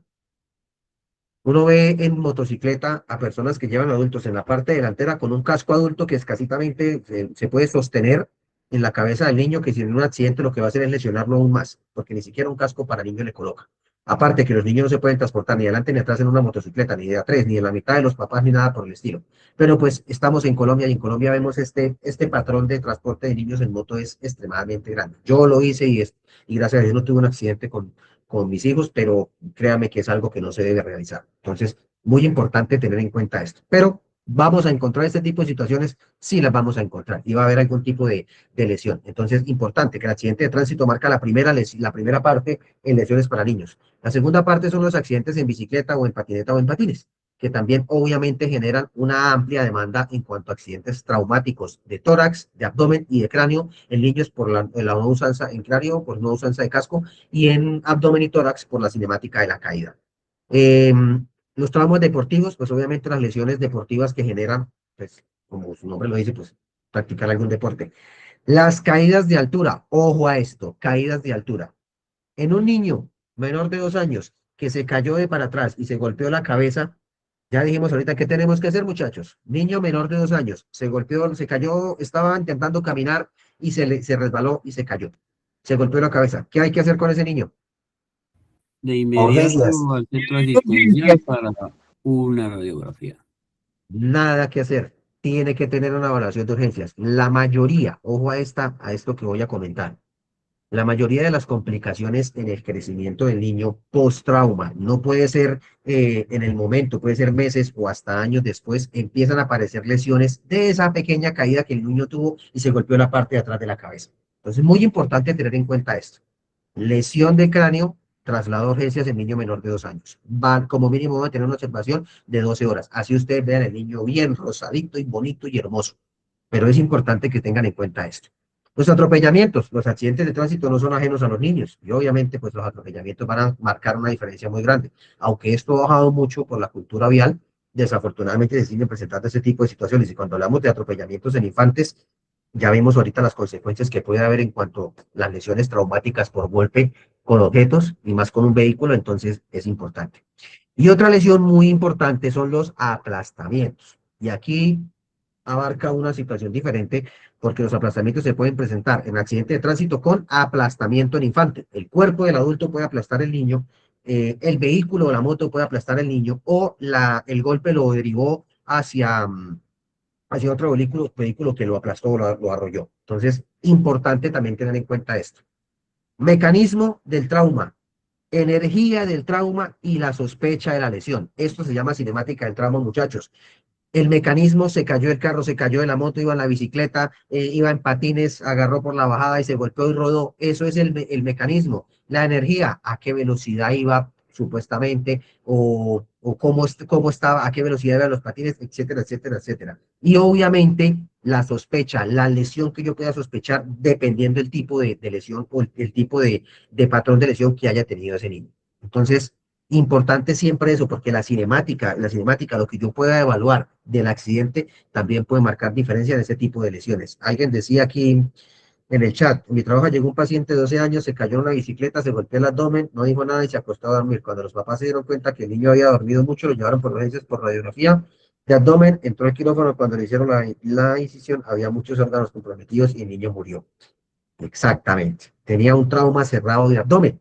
Uno ve en motocicleta a personas que llevan adultos en la parte delantera con un casco adulto que escasitamente se puede sostener en la cabeza del niño, que si en un accidente lo que va a hacer es lesionarlo aún más, porque ni siquiera un casco para niño le coloca. Aparte que los niños no se pueden transportar ni adelante ni atrás en una motocicleta, ni de a tres, ni en la mitad de los papás, ni nada por el estilo. Pero pues estamos en Colombia y en Colombia vemos este patrón de transporte de niños en moto es extremadamente grande. Yo lo hice y gracias a Dios no tuve un accidente con mis hijos, pero créame que es algo que no se debe realizar. Entonces, muy importante tener en cuenta esto. Pero vamos a encontrar este tipo de situaciones, sí las vamos a encontrar y va a haber algún tipo de lesión. Entonces, importante que el accidente de tránsito marca la primera parte en lesiones para niños. La segunda parte son los accidentes en bicicleta o en patineta o en patines, que también obviamente generan una amplia demanda en cuanto a accidentes traumáticos de tórax, de abdomen y de cráneo en niños por la no usanza en cráneo, por no usanza de casco, y en abdomen y tórax por la cinemática de la caída. Eh, los traumas deportivos, pues obviamente las lesiones deportivas que generan, pues como su nombre lo dice, pues practicar algún deporte. Las caídas de altura, ojo a esto, caídas de altura. En un niño menor de 2 años que se cayó de para atrás y se golpeó la cabeza, ya dijimos ahorita qué tenemos que hacer, muchachos. Niño menor de 2 años, se golpeó, se cayó, estaba intentando caminar y se resbaló y se cayó. Se golpeó la cabeza. ¿Qué hay que hacer con ese niño? De Urgencias. inmediato al centro asistencial para una radiografía. Nada que hacer. Tiene que tener una evaluación de urgencias. La mayoría, ojo a esto que voy a comentar. La mayoría de las complicaciones en el crecimiento del niño post-trauma, no puede ser en el momento, puede ser meses o hasta años después, empiezan a aparecer lesiones de esa pequeña caída que el niño tuvo y se golpeó la parte de atrás de la cabeza. Entonces, muy importante tener en cuenta esto. Lesión de cráneo, traslado a urgencias en niño menor de 2 años. Va, como mínimo va a tener una observación de 12 horas. Así ustedes vean el niño bien rosadito y bonito y hermoso. Pero es importante que tengan en cuenta esto. Los atropellamientos, los accidentes de tránsito no son ajenos a los niños y obviamente pues los atropellamientos van a marcar una diferencia muy grande. Aunque esto ha bajado mucho por la cultura vial, desafortunadamente se siguen presentando ese tipo de situaciones y cuando hablamos de atropellamientos en infantes, ya vimos ahorita las consecuencias que puede haber en cuanto a las lesiones traumáticas por golpe con objetos y más con un vehículo, entonces es importante. Y otra lesión muy importante son los aplastamientos. Y aquí abarca una situación diferente porque los aplastamientos se pueden presentar en accidente de tránsito con aplastamiento en infante. El cuerpo del adulto puede aplastar el niño, el vehículo o la moto puede aplastar el niño o el golpe lo derivó hacia otro vehículo que lo aplastó o lo arrolló. Entonces, importante también tener en cuenta esto. Mecanismo del trauma, energía del trauma y la sospecha de la lesión. Esto se llama cinemática del trauma, muchachos. El mecanismo, se cayó el carro, se cayó de la moto, iba en la bicicleta, iba en patines, agarró por la bajada y se golpeó y rodó. Eso es el mecanismo. La energía, a qué velocidad iba supuestamente, o cómo estaba, a qué velocidad iban los patines, etcétera, etcétera, etcétera. Y obviamente la sospecha, la lesión que yo pueda sospechar dependiendo del tipo de lesión o el tipo de patrón de lesión que haya tenido ese niño. Entonces, importante siempre eso, porque la cinemática, lo que yo pueda evaluar del accidente, también puede marcar diferencia en ese tipo de lesiones. Alguien decía aquí en el chat, en mi trabajo llegó un paciente de 12 años, se cayó en una bicicleta, se golpeó el abdomen, no dijo nada y se acostó a dormir. Cuando los papás se dieron cuenta que el niño había dormido mucho, lo llevaron por urgencias por radiografía de abdomen, entró al quirófano, cuando le hicieron la incisión, había muchos órganos comprometidos y el niño murió. Exactamente. Tenía un trauma cerrado de abdomen.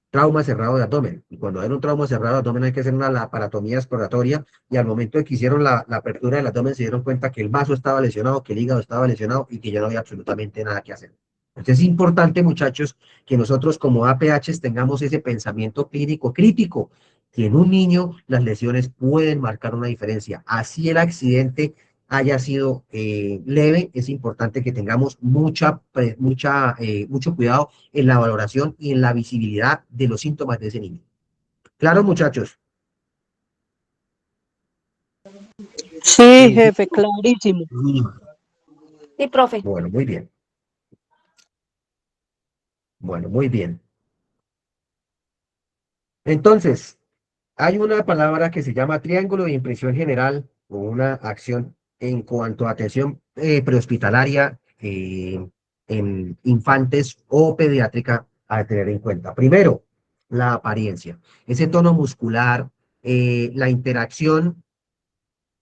Trauma cerrado de abdomen. Y cuando hay un trauma cerrado de abdomen hay que hacer una laparotomía exploratoria y al momento de que hicieron la apertura del abdomen se dieron cuenta que el vaso estaba lesionado, que el hígado estaba lesionado y que ya no había absolutamente nada que hacer. Entonces es importante, muchachos, que nosotros como APHs tengamos ese pensamiento clínico crítico, que en un niño las lesiones pueden marcar una diferencia. Así el accidente haya sido leve, es importante que tengamos mucho cuidado en la valoración y en la visibilidad de los síntomas de ese niño. Claro, muchachos. Sí, jefe, clarísimo. Sí, profe. Bueno, muy bien. Bueno, muy bien. Entonces, hay una palabra que se llama triángulo de impresión general o una acción en cuanto a atención prehospitalaria en infantes o pediátrica a tener en cuenta. Primero, la apariencia, ese tono muscular, la interacción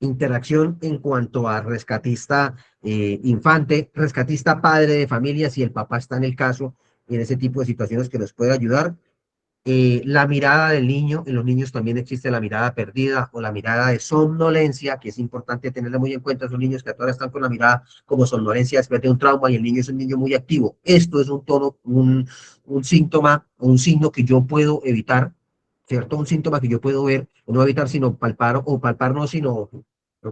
en cuanto a rescatista infante, rescatista padre de familia, si el papá está en el caso, en ese tipo de situaciones que nos puede ayudar. la mirada del niño, en los niños también existe la mirada perdida o la mirada de somnolencia, que es importante tenerla muy en cuenta. Son niños que ahora están con la mirada como somnolencia después de un trauma y el niño es un niño muy activo. Esto es un tono, un síntoma, un signo que yo puedo evitar, ¿cierto? Un síntoma que yo puedo ver, no evitar, sino palpar, o palpar no, sino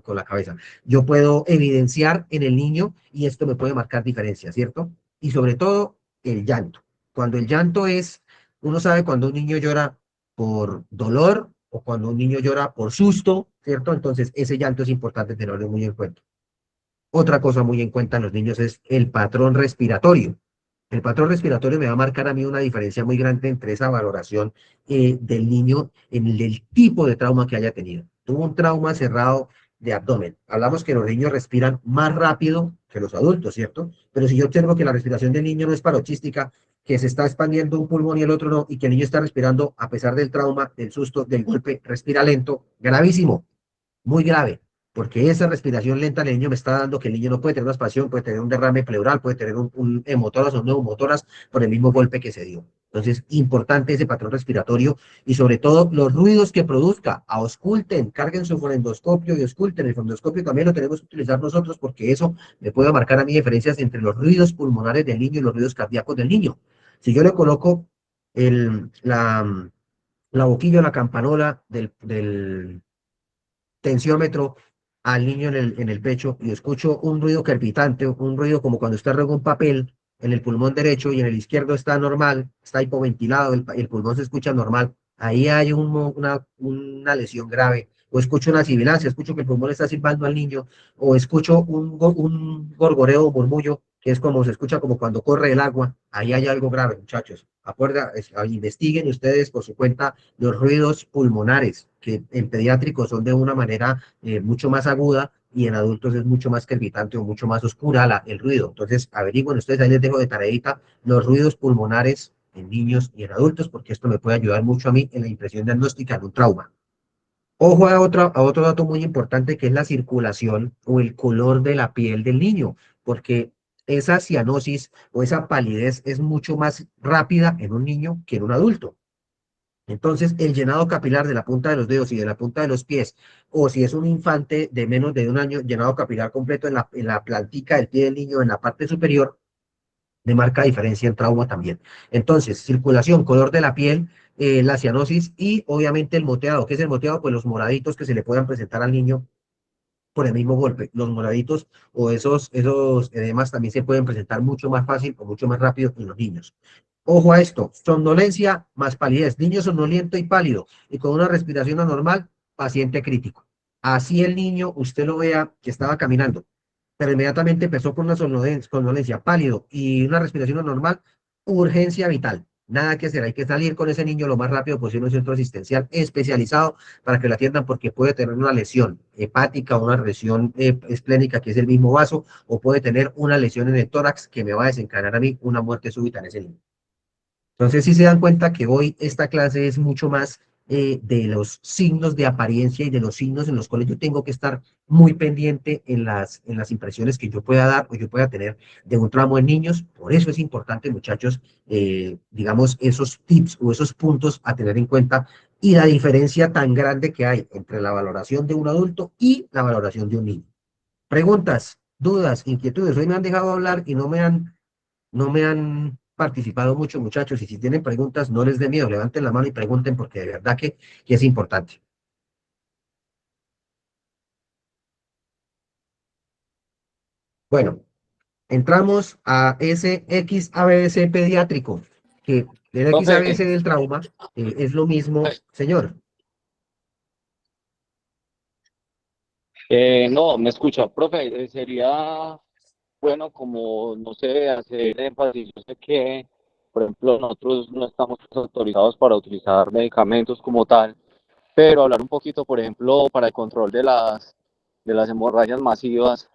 con la cabeza. Yo puedo evidenciar en el niño y esto me puede marcar diferencia, ¿cierto? Y sobre todo, el llanto. Cuando el llanto es, uno sabe cuando un niño llora por dolor o cuando un niño llora por susto, ¿cierto? Entonces, ese llanto es importante tenerlo muy en cuenta. Otra cosa muy en cuenta en los niños es el patrón respiratorio. El patrón respiratorio me va a marcar a mí una diferencia muy grande entre esa valoración del niño en el tipo de trauma que haya tenido. Tuvo un trauma cerrado de abdomen. Hablamos que los niños respiran más rápido que los adultos, ¿cierto? Pero si yo observo que la respiración del niño no es paroxística, que se está expandiendo un pulmón y el otro no, y que el niño está respirando a pesar del trauma, del susto, del golpe, respira lento, gravísimo, muy grave, porque esa respiración lenta del niño me está dando que el niño no puede tener una aspiración, puede tener un derrame pleural, puede tener un hemotoras o neumotoras por el mismo golpe que se dio. Entonces, importante ese patrón respiratorio y sobre todo los ruidos que produzca. Ausculten, carguen su fonendoscopio y ausculten. El fonendoscopio también lo tenemos que utilizar nosotros porque eso me puede marcar a mí diferencias entre los ruidos pulmonares del niño y los ruidos cardíacos del niño. Si yo le coloco la boquilla o la campanola del tensiómetro al niño en el pecho y escucho un ruido crepitante, un ruido como cuando usted rega un papel en el pulmón derecho y en el izquierdo está normal, está hipoventilado, el pulmón se escucha normal, ahí hay una lesión grave. O escucho una sibilancia, escucho que el pulmón está silbando al niño, o escucho un gorgoreo o murmullo, que es como se escucha como cuando corre el agua, ahí hay algo grave, muchachos. Investiguen ustedes por su cuenta los ruidos pulmonares, que en pediátricos son de una manera mucho más aguda y en adultos es mucho más crepitante o mucho más oscura el ruido. Entonces, averigüen ustedes, ahí les dejo de tareita los ruidos pulmonares en niños y en adultos, porque esto me puede ayudar mucho a mí en la impresión diagnóstica de un trauma. Ojo a otro dato muy importante que es la circulación o el color de la piel del niño, porque esa cianosis o esa palidez es mucho más rápida en un niño que en un adulto. Entonces, el llenado capilar de la punta de los dedos y de la punta de los pies, o si es un infante de menos de un año, llenado capilar completo en la plantica del pie del niño, en la parte superior, de marca diferencia en trauma también. Entonces, circulación, color de la piel, la cianosis y obviamente el moteado. ¿Qué es el moteado? Pues los moraditos que se le puedan presentar al niño por el mismo golpe. Los moraditos o esos edemas también se pueden presentar mucho más fácil o mucho más rápido en los niños. Ojo a esto, somnolencia más palidez, niño somnoliento y pálido y con una respiración anormal, paciente crítico. Así el niño, usted lo vea que estaba caminando, pero inmediatamente empezó con una somnolencia, pálido y una respiración anormal, urgencia vital. Nada que hacer, hay que salir con ese niño lo más rápido posible a un centro asistencial especializado para que lo atiendan porque puede tener una lesión hepática o una lesión esplénica que es el mismo vaso o puede tener una lesión en el tórax que me va a desencadenar a mí una muerte súbita en ese niño. Entonces, si se dan cuenta que hoy esta clase es mucho más de los signos de apariencia y de los signos en los cuales yo tengo que estar muy pendiente en las impresiones que yo pueda dar o yo pueda tener de un tramo en niños. Por eso es importante, muchachos, digamos, esos tips o esos puntos a tener en cuenta y la diferencia tan grande que hay entre la valoración de un adulto y la valoración de un niño. Preguntas, dudas, inquietudes. Hoy me han dejado hablar y no me han participado mucho, muchachos, y si tienen preguntas, no les dé miedo, levanten la mano y pregunten porque de verdad que es importante. Bueno, entramos a ese XABC pediátrico, que el Profe, XABC del trauma es lo mismo, señor. no, me escucha, profe, sería bueno como, no sé, hacer énfasis. Yo sé que, por ejemplo, nosotros no estamos autorizados para utilizar medicamentos como tal, pero hablar un poquito, por ejemplo, para el control de las hemorragias masivas,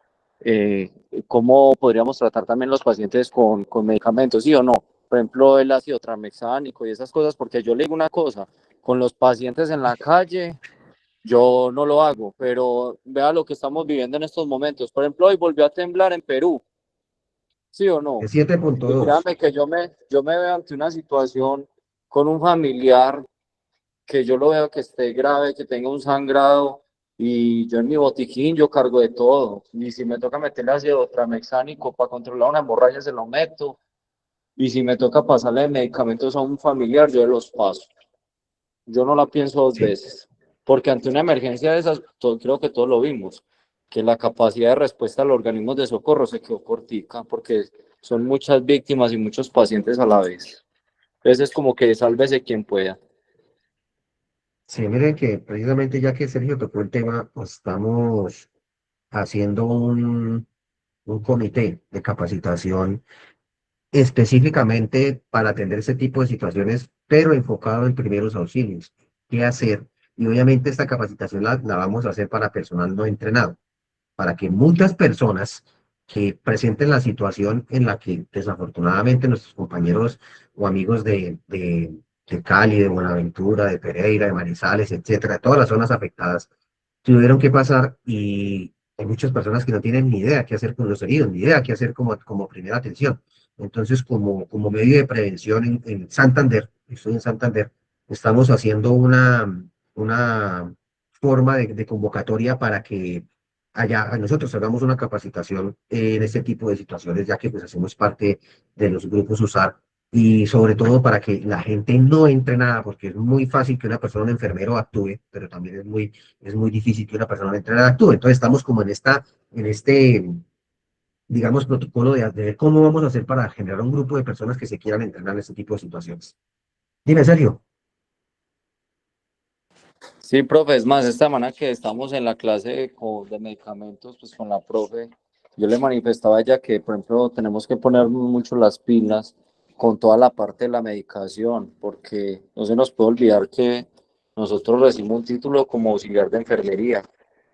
cómo podríamos tratar también los pacientes con medicamentos, ¿sí o no? Por ejemplo, el ácido tranexámico y esas cosas, porque yo le digo una cosa, con los pacientes en la calle, yo no lo hago, pero vea lo que estamos viviendo en estos momentos. Por ejemplo, hoy volvió a temblar en Perú, ¿sí o no? El Y 7.2. créanme que yo me veo ante una situación con un familiar que yo lo veo que esté grave, que tenga un sangrado, y yo en mi botiquín yo cargo de todo. Y si me toca meterle ácido tranexámico para controlar una hemorragia, se lo meto. Y si me toca pasarle medicamentos a un familiar, yo los paso. Yo no la pienso dos Sí. veces, porque ante una emergencia de esas, creo que todos lo vimos, que la capacidad de respuesta a los organismos de socorro se quedó cortica, porque son muchas víctimas y muchos pacientes a la vez. Entonces es como que sálvese quien pueda. Sí, miren que precisamente ya que Sergio tocó el tema, pues, estamos haciendo un comité de capacitación específicamente para atender ese tipo de situaciones, pero enfocado en primeros auxilios. ¿Qué hacer? Y obviamente esta capacitación la vamos a hacer para personal no entrenado, para que muchas personas que presenten la situación en la que desafortunadamente nuestros compañeros o amigos de Cali, de Buenaventura, de Pereira, de Manizales, etcétera, de todas las zonas afectadas, tuvieron que pasar, y hay muchas personas que no tienen ni idea qué hacer con los heridos, ni idea qué hacer como primera atención. Entonces, como medio de prevención en Santander, estoy en Santander, estamos haciendo una forma de convocatoria para que allá nosotros hagamos una capacitación en este tipo de situaciones, ya que pues hacemos parte de los grupos USAR, y sobre todo para que la gente no entre nada, porque es muy fácil que una persona, un enfermero actúe, pero también es muy difícil que una persona no entrenada actúe. Entonces estamos como en este, digamos, protocolo de ver cómo vamos a hacer para generar un grupo de personas que se quieran entrenar en este tipo de situaciones. Dime, Sergio. Sí, profe, es más, esta semana que estamos en la clase de medicamentos, pues con la profe, yo le manifestaba a ella que, por ejemplo, tenemos que poner mucho las pilas con toda la parte de la medicación, porque no se nos puede olvidar que nosotros recibimos un título como auxiliar de enfermería,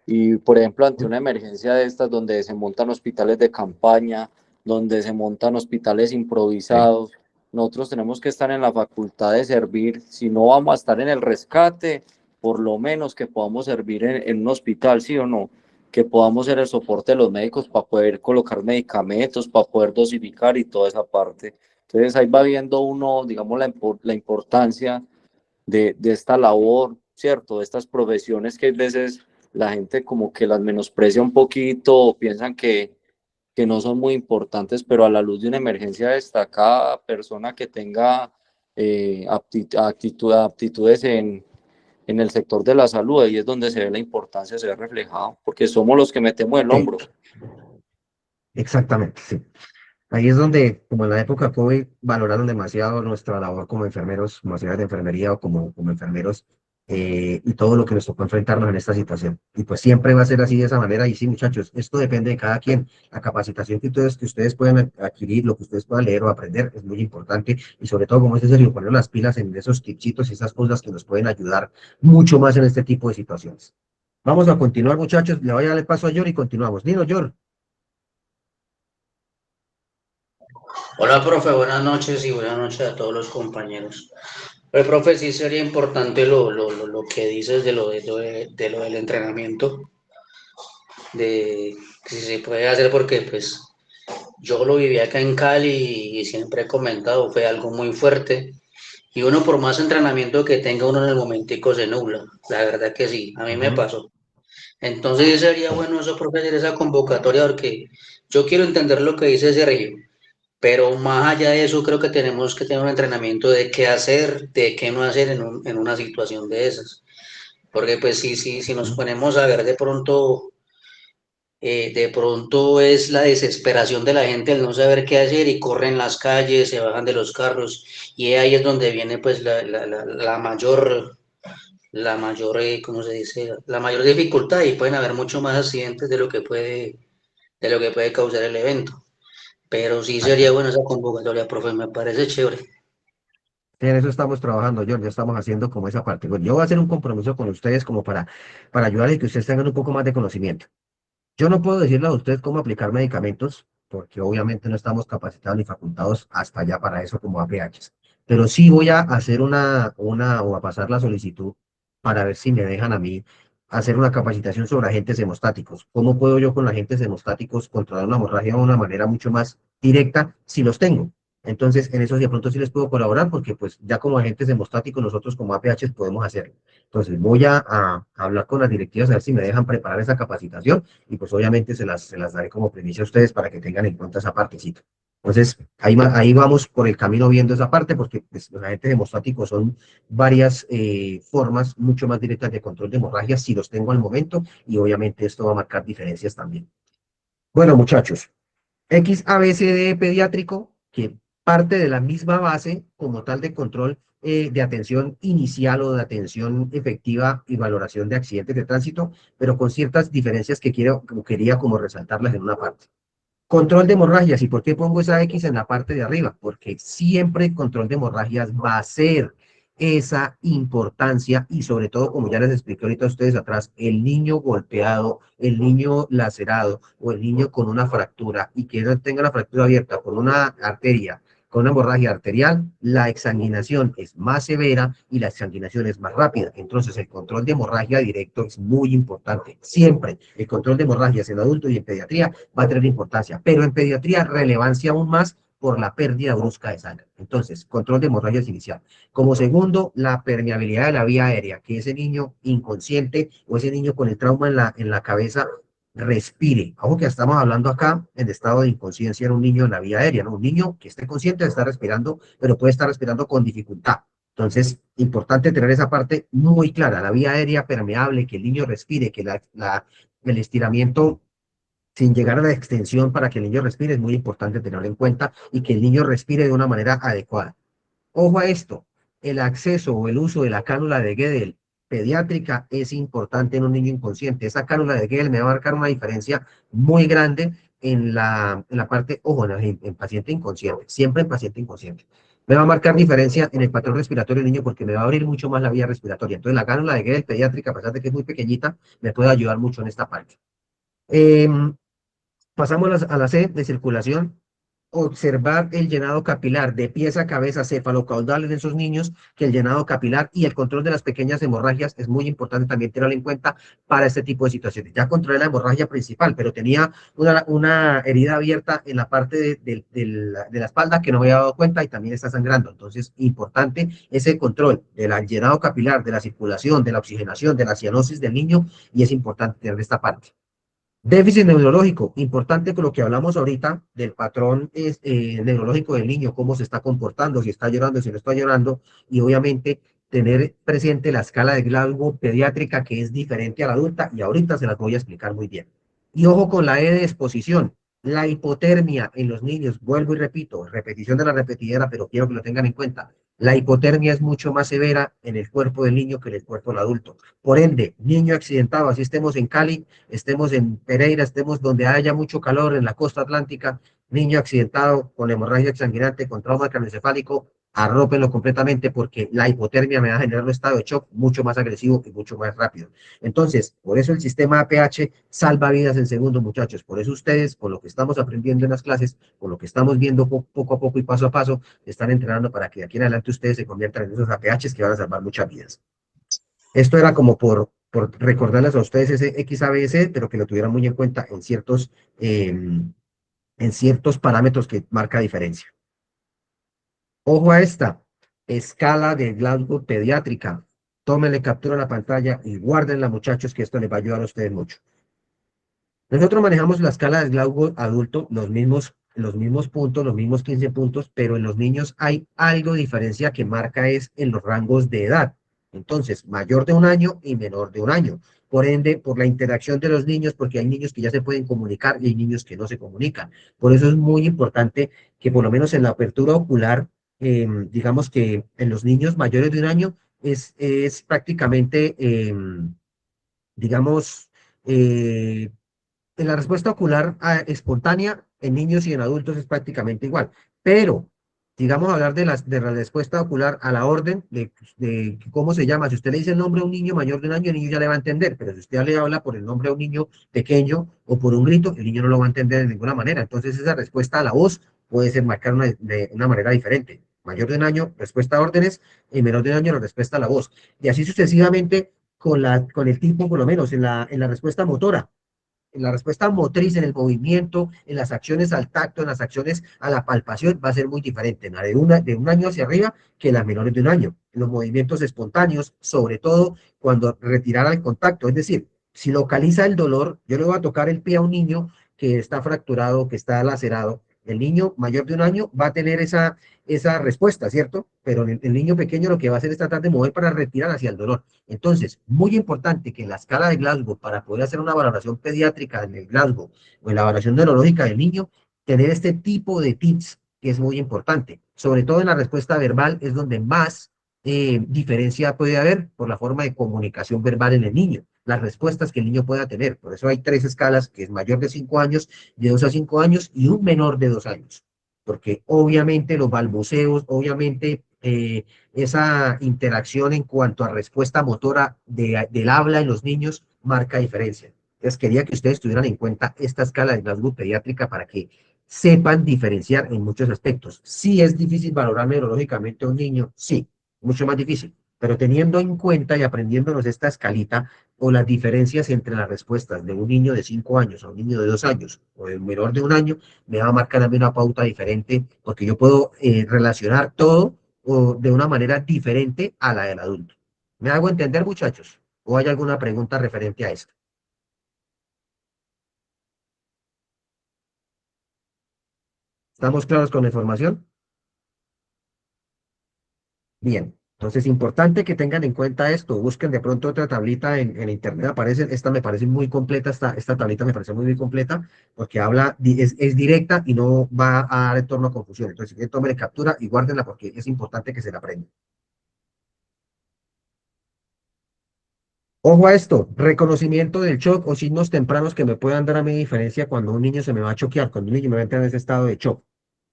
y, por ejemplo, ante una emergencia de estas, donde se montan hospitales de campaña, donde se montan hospitales improvisados, nosotros tenemos que estar en la facultad de servir. Si no vamos a estar en el rescate, por lo menos que podamos servir en un hospital, ¿sí o no? Que podamos ser el soporte de los médicos para poder colocar medicamentos, para poder dosificar y toda esa parte. Entonces ahí va viendo uno, digamos, la importancia de esta labor, ¿cierto? De estas profesiones que a veces la gente como que las menosprecia un poquito, o piensan que no son muy importantes, pero a la luz de una emergencia destacada, persona que tenga aptitudes en el sector de la salud, ahí es donde se ve la importancia, se ve reflejado, porque somos los que metemos el Sí, hombro. exactamente, sí. Ahí es donde, como en la época COVID, valoraron demasiado nuestra labor como enfermeros, como auxiliares de enfermería o como enfermeros, y todo lo que nos tocó enfrentarnos en esta situación. Y pues siempre va a ser así, de esa manera. Y sí, muchachos, esto depende de cada quien. La capacitación que ustedes puedan adquirir, lo que ustedes puedan leer o aprender, es muy importante. Y sobre todo, como dice Sergio, poner las pilas en esos tipsitos y esas cosas que nos pueden ayudar mucho más en este tipo de situaciones. Vamos a continuar, muchachos. Le voy a dar el paso a Yor y continuamos. Dino, Yor. Hola, profe, buenas noches y buenas noches a todos los compañeros. Profe, sí sería importante lo que dices de lo del entrenamiento, de que si se puede hacer porque pues yo lo viví acá en Cali y siempre he comentado, fue algo muy fuerte y uno por más entrenamiento que tenga uno en el momentico se nubla, la verdad que sí, a mí me Ujú. pasó. Entonces sí sería bueno eso, profe, hacer esa convocatoria porque yo quiero entender lo que dice Sergio. Pero más allá de eso, creo que tenemos que tener un entrenamiento de qué hacer, de qué no hacer en una situación de esas. Porque pues si nos ponemos a ver de pronto es la desesperación de la gente el no saber qué hacer y corren las calles, se bajan de los carros y ahí es donde viene pues la mayor, ¿cómo se dice? La mayor dificultad y pueden haber mucho más accidentes de lo que puede causar el evento. Pero sí sería Exacto. bueno esa convocatoria, profe, me parece chévere. Sí, en eso estamos trabajando, John, ya estamos haciendo como esa parte. Bueno, yo voy a hacer un compromiso con ustedes como para ayudarles y que ustedes tengan un poco más de conocimiento. Yo no puedo decirles a ustedes cómo aplicar medicamentos, porque obviamente no estamos capacitados ni facultados hasta allá para eso como APHs. Pero sí voy a hacer o a pasar la solicitud para ver si me dejan a mí hacer una capacitación sobre agentes hemostáticos. ¿Cómo puedo yo con agentes hemostáticos controlar una hemorragia de una manera mucho más directa si los tengo? Entonces, en eso de pronto sí les puedo colaborar porque pues ya como agentes hemostáticos nosotros como APH podemos hacerlo. Entonces, voy a hablar con las directivas a ver si me dejan preparar esa capacitación y pues obviamente se las daré como primicia a ustedes para que tengan en cuenta esa partecita. Entonces, ahí vamos por el camino viendo esa parte porque pues, los agentes hemostáticos son varias formas mucho más directas de control de hemorragias si los tengo al momento y obviamente esto va a marcar diferencias también. Bueno, muchachos, XABCD pediátrico, que parte de la misma base como tal de control de atención inicial o de atención efectiva y valoración de accidentes de tránsito, pero con ciertas diferencias que quería como resaltarlas en una parte. Control de hemorragias. ¿Y por qué pongo esa X en la parte de arriba? Porque siempre el control de hemorragias va a ser esa importancia y sobre todo, como ya les expliqué ahorita a ustedes atrás, el niño golpeado, el niño lacerado o el niño con una fractura y que no tenga la fractura abierta con una arteria, con una hemorragia arterial, la exsanguinación es más severa y la exsanguinación es más rápida. Entonces, el control de hemorragia directo es muy importante. Siempre el control de hemorragias en adultos y en pediatría va a tener importancia, pero en pediatría relevancia aún más por la pérdida brusca de sangre. Entonces, control de hemorragias inicial. Como segundo, la permeabilidad de la vía aérea, que ese niño inconsciente o ese niño con el trauma en la cabeza respire. Ojo que estamos hablando acá en estado de inconsciencia en un niño en la vía aérea, ¿no? Un niño que esté consciente de estar respirando, pero puede estar respirando con dificultad. Entonces, importante tener esa parte muy clara, la vía aérea permeable, que el niño respire, que el estiramiento sin llegar a la extensión para que el niño respire es muy importante tenerlo en cuenta y que el niño respire de una manera adecuada. Ojo a esto, el acceso o el uso de la cánula de Guedel pediátrica es importante en un niño inconsciente. Esa cánula de Guedel me va a marcar una diferencia muy grande en la parte, ojo, en paciente inconsciente, siempre en paciente inconsciente. Me va a marcar diferencia en el patrón respiratorio del niño porque me va a abrir mucho más la vía respiratoria. Entonces, la cánula de Guedel pediátrica, a pesar de que es muy pequeñita, me puede ayudar mucho en esta parte. Pasamos a la C de circulación. Observar el llenado capilar de pies a cabeza cefalocaudal en esos niños, que el llenado capilar y el control de las pequeñas hemorragias es muy importante también tenerlo en cuenta para este tipo de situaciones. Ya controlé la hemorragia principal, pero tenía una herida abierta en la parte de la espalda que no me había dado cuenta y también está sangrando. Entonces, importante ese control del llenado capilar, de la circulación, de la oxigenación, de la cianosis del niño y es importante tener esta parte. Déficit neurológico, importante con lo que hablamos ahorita del patrón neurológico del niño, cómo se está comportando, si está llorando, si no está llorando, y obviamente tener presente la escala de Glasgow pediátrica que es diferente a la adulta, y ahorita se las voy a explicar muy bien. Y ojo con la E de exposición, la hipotermia en los niños, vuelvo y repito, repetición de la repetidera, pero quiero que lo tengan en cuenta. La hipotermia es mucho más severa en el cuerpo del niño que en el cuerpo del adulto. Por ende, niño accidentado, así estemos en Cali, estemos en Pereira, estemos donde haya mucho calor en la costa atlántica, niño accidentado con hemorragia exsanguinante, con trauma craneoencefálico, arrópenlo completamente porque la hipotermia me va a generar un estado de shock mucho más agresivo y mucho más rápido. Entonces, por eso el sistema APH salva vidas en segundos, muchachos. Por eso ustedes, con lo que estamos aprendiendo en las clases, con lo que estamos viendo poco a poco y paso a paso, están entrenando para que de aquí en adelante ustedes se conviertan en esos APHs que van a salvar muchas vidas. Esto era como por recordarles a ustedes ese XABC, pero que lo tuvieran muy en cuenta en ciertos parámetros que marca diferencia. Ojo a esta, escala de Glasgow pediátrica. Tómenle captura a la pantalla y guárdenla, muchachos, que esto les va a ayudar a ustedes mucho. Nosotros manejamos la escala de Glasgow adulto, los mismos puntos, los mismos 15 puntos, pero en los niños hay algo de diferencia que marca es en los rangos de edad. Entonces, mayor de 1 año y menor de 1 año. Por ende, por la interacción de los niños, porque hay niños que ya se pueden comunicar y hay niños que no se comunican. Por eso es muy importante que por lo menos en la apertura ocular, digamos que en los niños mayores de 1 año es prácticamente, digamos, en la respuesta ocular espontánea en niños y en adultos es prácticamente igual. Pero, digamos, hablar de la respuesta ocular a la orden, de cómo se llama. Si usted le dice el nombre a un niño mayor de 1 año, el niño ya le va a entender. Pero si usted le habla por el nombre a un niño pequeño o por un grito, el niño no lo va a entender de ninguna manera. Entonces, esa respuesta a la voz puede ser marcar de una manera diferente. Mayor de 1 año, respuesta a órdenes, y menor de 1 año, la respuesta a la voz. Y así sucesivamente con el tipo, por lo menos, en la respuesta motora. la respuesta motriz en el movimiento, en las acciones al tacto, en las acciones a la palpación, va a ser muy diferente, la de un año hacia arriba que las menores de un año. Los movimientos espontáneos, sobre todo cuando retirar al contacto, es decir, si localiza el dolor, yo le voy a tocar el pie a un niño que está fracturado, que está lacerado, el niño mayor de un año va a tener esa respuesta, ¿cierto? Pero el niño pequeño lo que va a hacer es tratar de mover para retirar hacia el dolor. Entonces, muy importante que en la escala de Glasgow, para poder hacer una valoración pediátrica en el Glasgow o en la valoración neurológica del niño, tener este tipo de tips que es muy importante. Sobre todo en la respuesta verbal es donde más diferencia puede haber por la forma de comunicación verbal en el niño, las respuestas que el niño pueda tener. Por eso hay 3 escalas, que es mayor de 5 años, de 2 a 5 años y un menor de 2 años. Porque obviamente los balbuceos, obviamente esa interacción en cuanto a respuesta motora del habla en los niños marca diferencia. Entonces quería que ustedes tuvieran en cuenta esta escala de Glasgow pediátrica para que sepan diferenciar en muchos aspectos. Sí es difícil valorar neurológicamente a un niño, sí, mucho más difícil, pero teniendo en cuenta y aprendiéndonos esta escalita o las diferencias entre las respuestas de un niño de 5 años a un niño de 2 años o de un menor de un año, me va a marcar a mí una pauta diferente porque yo puedo relacionar todo o de una manera diferente a la del adulto. ¿Me hago entender, muchachos? ¿O hay alguna pregunta referente a esto? ¿Estamos claros con la información? Bien, entonces importante que tengan en cuenta esto, busquen de pronto otra tablita en internet, aparece, esta me parece muy completa, esta tablita me parece muy, muy completa, porque habla, es directa y no va a dar en torno a confusión, entonces si quieren tomen captura y guárdenla porque es importante que se la aprendan. Ojo a esto, reconocimiento del shock o signos tempranos que me puedan dar a mi diferencia cuando un niño se me va a choquear, cuando un niño me va a entrar en ese estado de shock.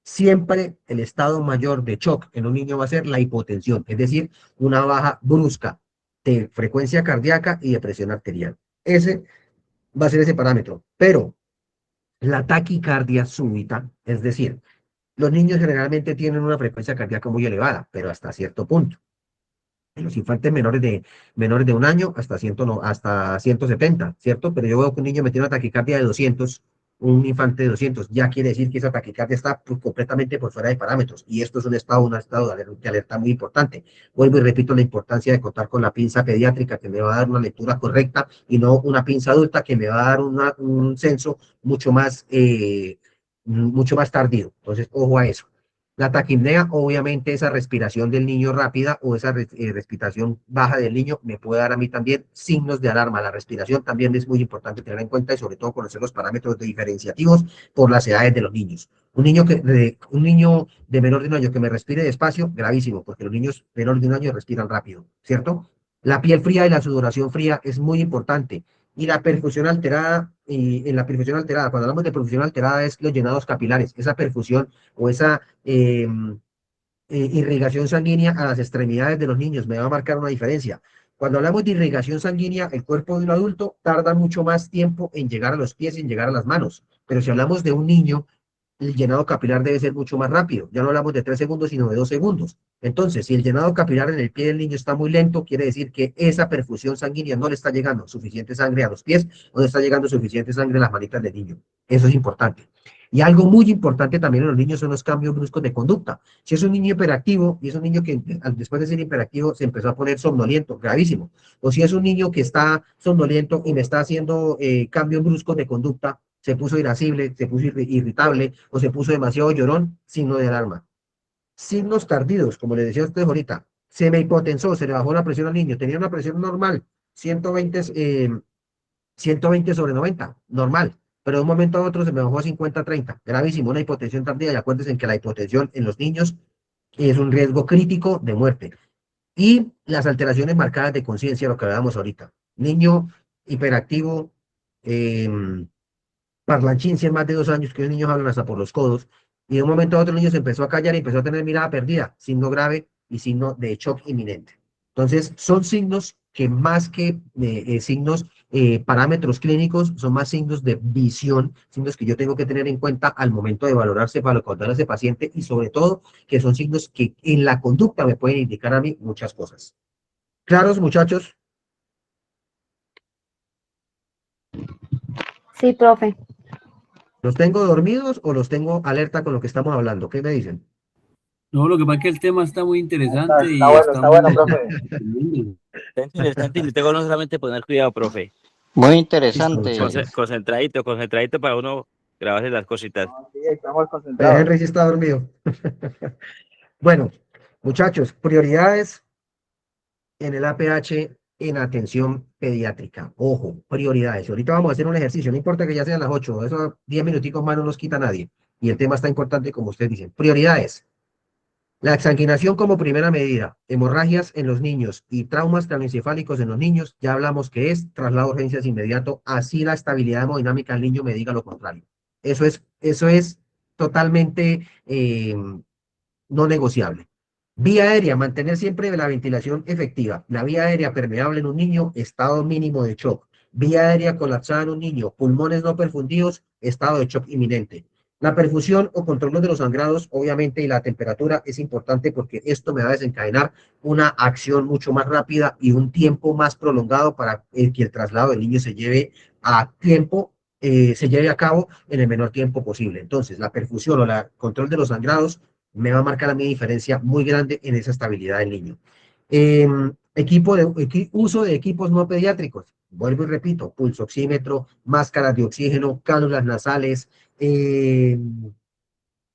Siempre el estado mayor de shock en un niño va a ser la hipotensión, es decir, una baja brusca de frecuencia cardíaca y de presión arterial. Ese va a ser ese parámetro. Pero la taquicardia súbita, es decir, los niños generalmente tienen una frecuencia cardíaca muy elevada, pero hasta cierto punto. En los infantes menores de un año hasta 170, ¿cierto? Pero yo veo que un niño me tiene una taquicardia de 200, un infante de 200, ya quiere decir que esa taquicardia está completamente por fuera de parámetros, y esto es un estado de alerta muy importante. Vuelvo y repito la importancia de contar con la pinza pediátrica que me va a dar una lectura correcta y no una pinza adulta que me va a dar un censo mucho más tardío. Entonces, ojo a eso. La taquipnea, obviamente, esa respiración del niño rápida o esa respiración baja del niño me puede dar a mí también signos de alarma. La respiración también es muy importante tener en cuenta y sobre todo conocer los parámetros diferenciativos por las edades de los niños. Un niño de menor de un año que me respire despacio, gravísimo, porque los niños menores de un año respiran rápido, ¿cierto? La piel fría y la sudoración fría es muy importante. Y la perfusión alterada, y en la perfusión alterada, cuando hablamos de perfusión alterada es los llenados capilares, esa perfusión o esa irrigación sanguínea a las extremidades de los niños, me va a marcar una diferencia. Cuando hablamos de irrigación sanguínea, el cuerpo de un adulto tarda mucho más tiempo en llegar a los pies y en llegar a las manos, pero si hablamos de un niño, el llenado capilar debe ser mucho más rápido. Ya no hablamos de 3 segundos, sino de 2 segundos. Entonces, si el llenado capilar en el pie del niño está muy lento, quiere decir que esa perfusión sanguínea no le está llegando suficiente sangre a los pies, o no está llegando suficiente sangre a las manitas del niño. Eso es importante. Y algo muy importante también en los niños son los cambios bruscos de conducta. Si es un niño hiperactivo y es un niño que después de ser hiperactivo se empezó a poner somnoliento, gravísimo. O si es un niño que está somnoliento y me está haciendo cambios bruscos de conducta, se puso irascible, se puso irritable o se puso demasiado llorón, signo de alarma. Signos tardíos, como les decía a ustedes ahorita, se me hipotensó, se le bajó la presión al niño, tenía una presión normal, 120 sobre 90, normal, pero de un momento a otro se me bajó a 50-30, gravísimo, una hipotensión tardía, y acuérdense que la hipotensión en los niños es un riesgo crítico de muerte. Y las alteraciones marcadas de conciencia, lo que hablábamos ahorita, niño hiperactivo, parlanchín, si es más de 2 años, que los niños hablan hasta por los codos, y de un momento a otro el niño se empezó a callar y empezó a tener mirada perdida, signo grave y signo de shock inminente. Entonces, son signos que más que signos, parámetros clínicos, son más signos de visión, signos que yo tengo que tener en cuenta al momento de valorarse para contar a ese paciente, y sobre todo que son signos que en la conducta me pueden indicar a mí muchas cosas. ¿Claros, muchachos? Sí, profe. ¿Los tengo dormidos o los tengo alerta con lo que estamos hablando? ¿Qué me dicen? No, lo que pasa es que el tema está muy interesante y Está bueno, estamos... profe. Está interesante y le tengo no solamente poner cuidado, profe. Muy Listo, interesante. muchachos. Concentradito para uno grabarse las cositas. Sí, estamos concentrados. Henry sí está dormido. Bueno, muchachos, prioridades en el APH en atención pediátrica. Ojo, prioridades. Ahorita vamos a hacer un ejercicio, no importa que ya sean las 8, eso 10 minuticos más no nos quita nadie. Y el tema está importante, como ustedes dicen. Prioridades. La exsanguinación como primera medida, hemorragias en los niños y traumas craneoencefálicos en los niños, ya hablamos que es traslado de urgencias inmediato, así la estabilidad hemodinámica del niño me diga lo contrario. Eso es totalmente no negociable. Vía aérea, mantener siempre la ventilación efectiva. La vía aérea permeable en un niño, estado mínimo de shock. Vía aérea colapsada en un niño, pulmones no perfundidos, estado de shock inminente. La perfusión o control de los sangrados, obviamente, y la temperatura es importante porque esto me va a desencadenar una acción mucho más rápida y un tiempo más prolongado para que el traslado del niño se lleve a tiempo, se lleve a cabo en el menor tiempo posible. Entonces, la perfusión o el control de los sangrados me va a marcar a mí diferencia muy grande en esa estabilidad del niño. Uso de equipos no pediátricos. Vuelvo y repito, pulsoxímetro, máscaras de oxígeno, cánulas nasales,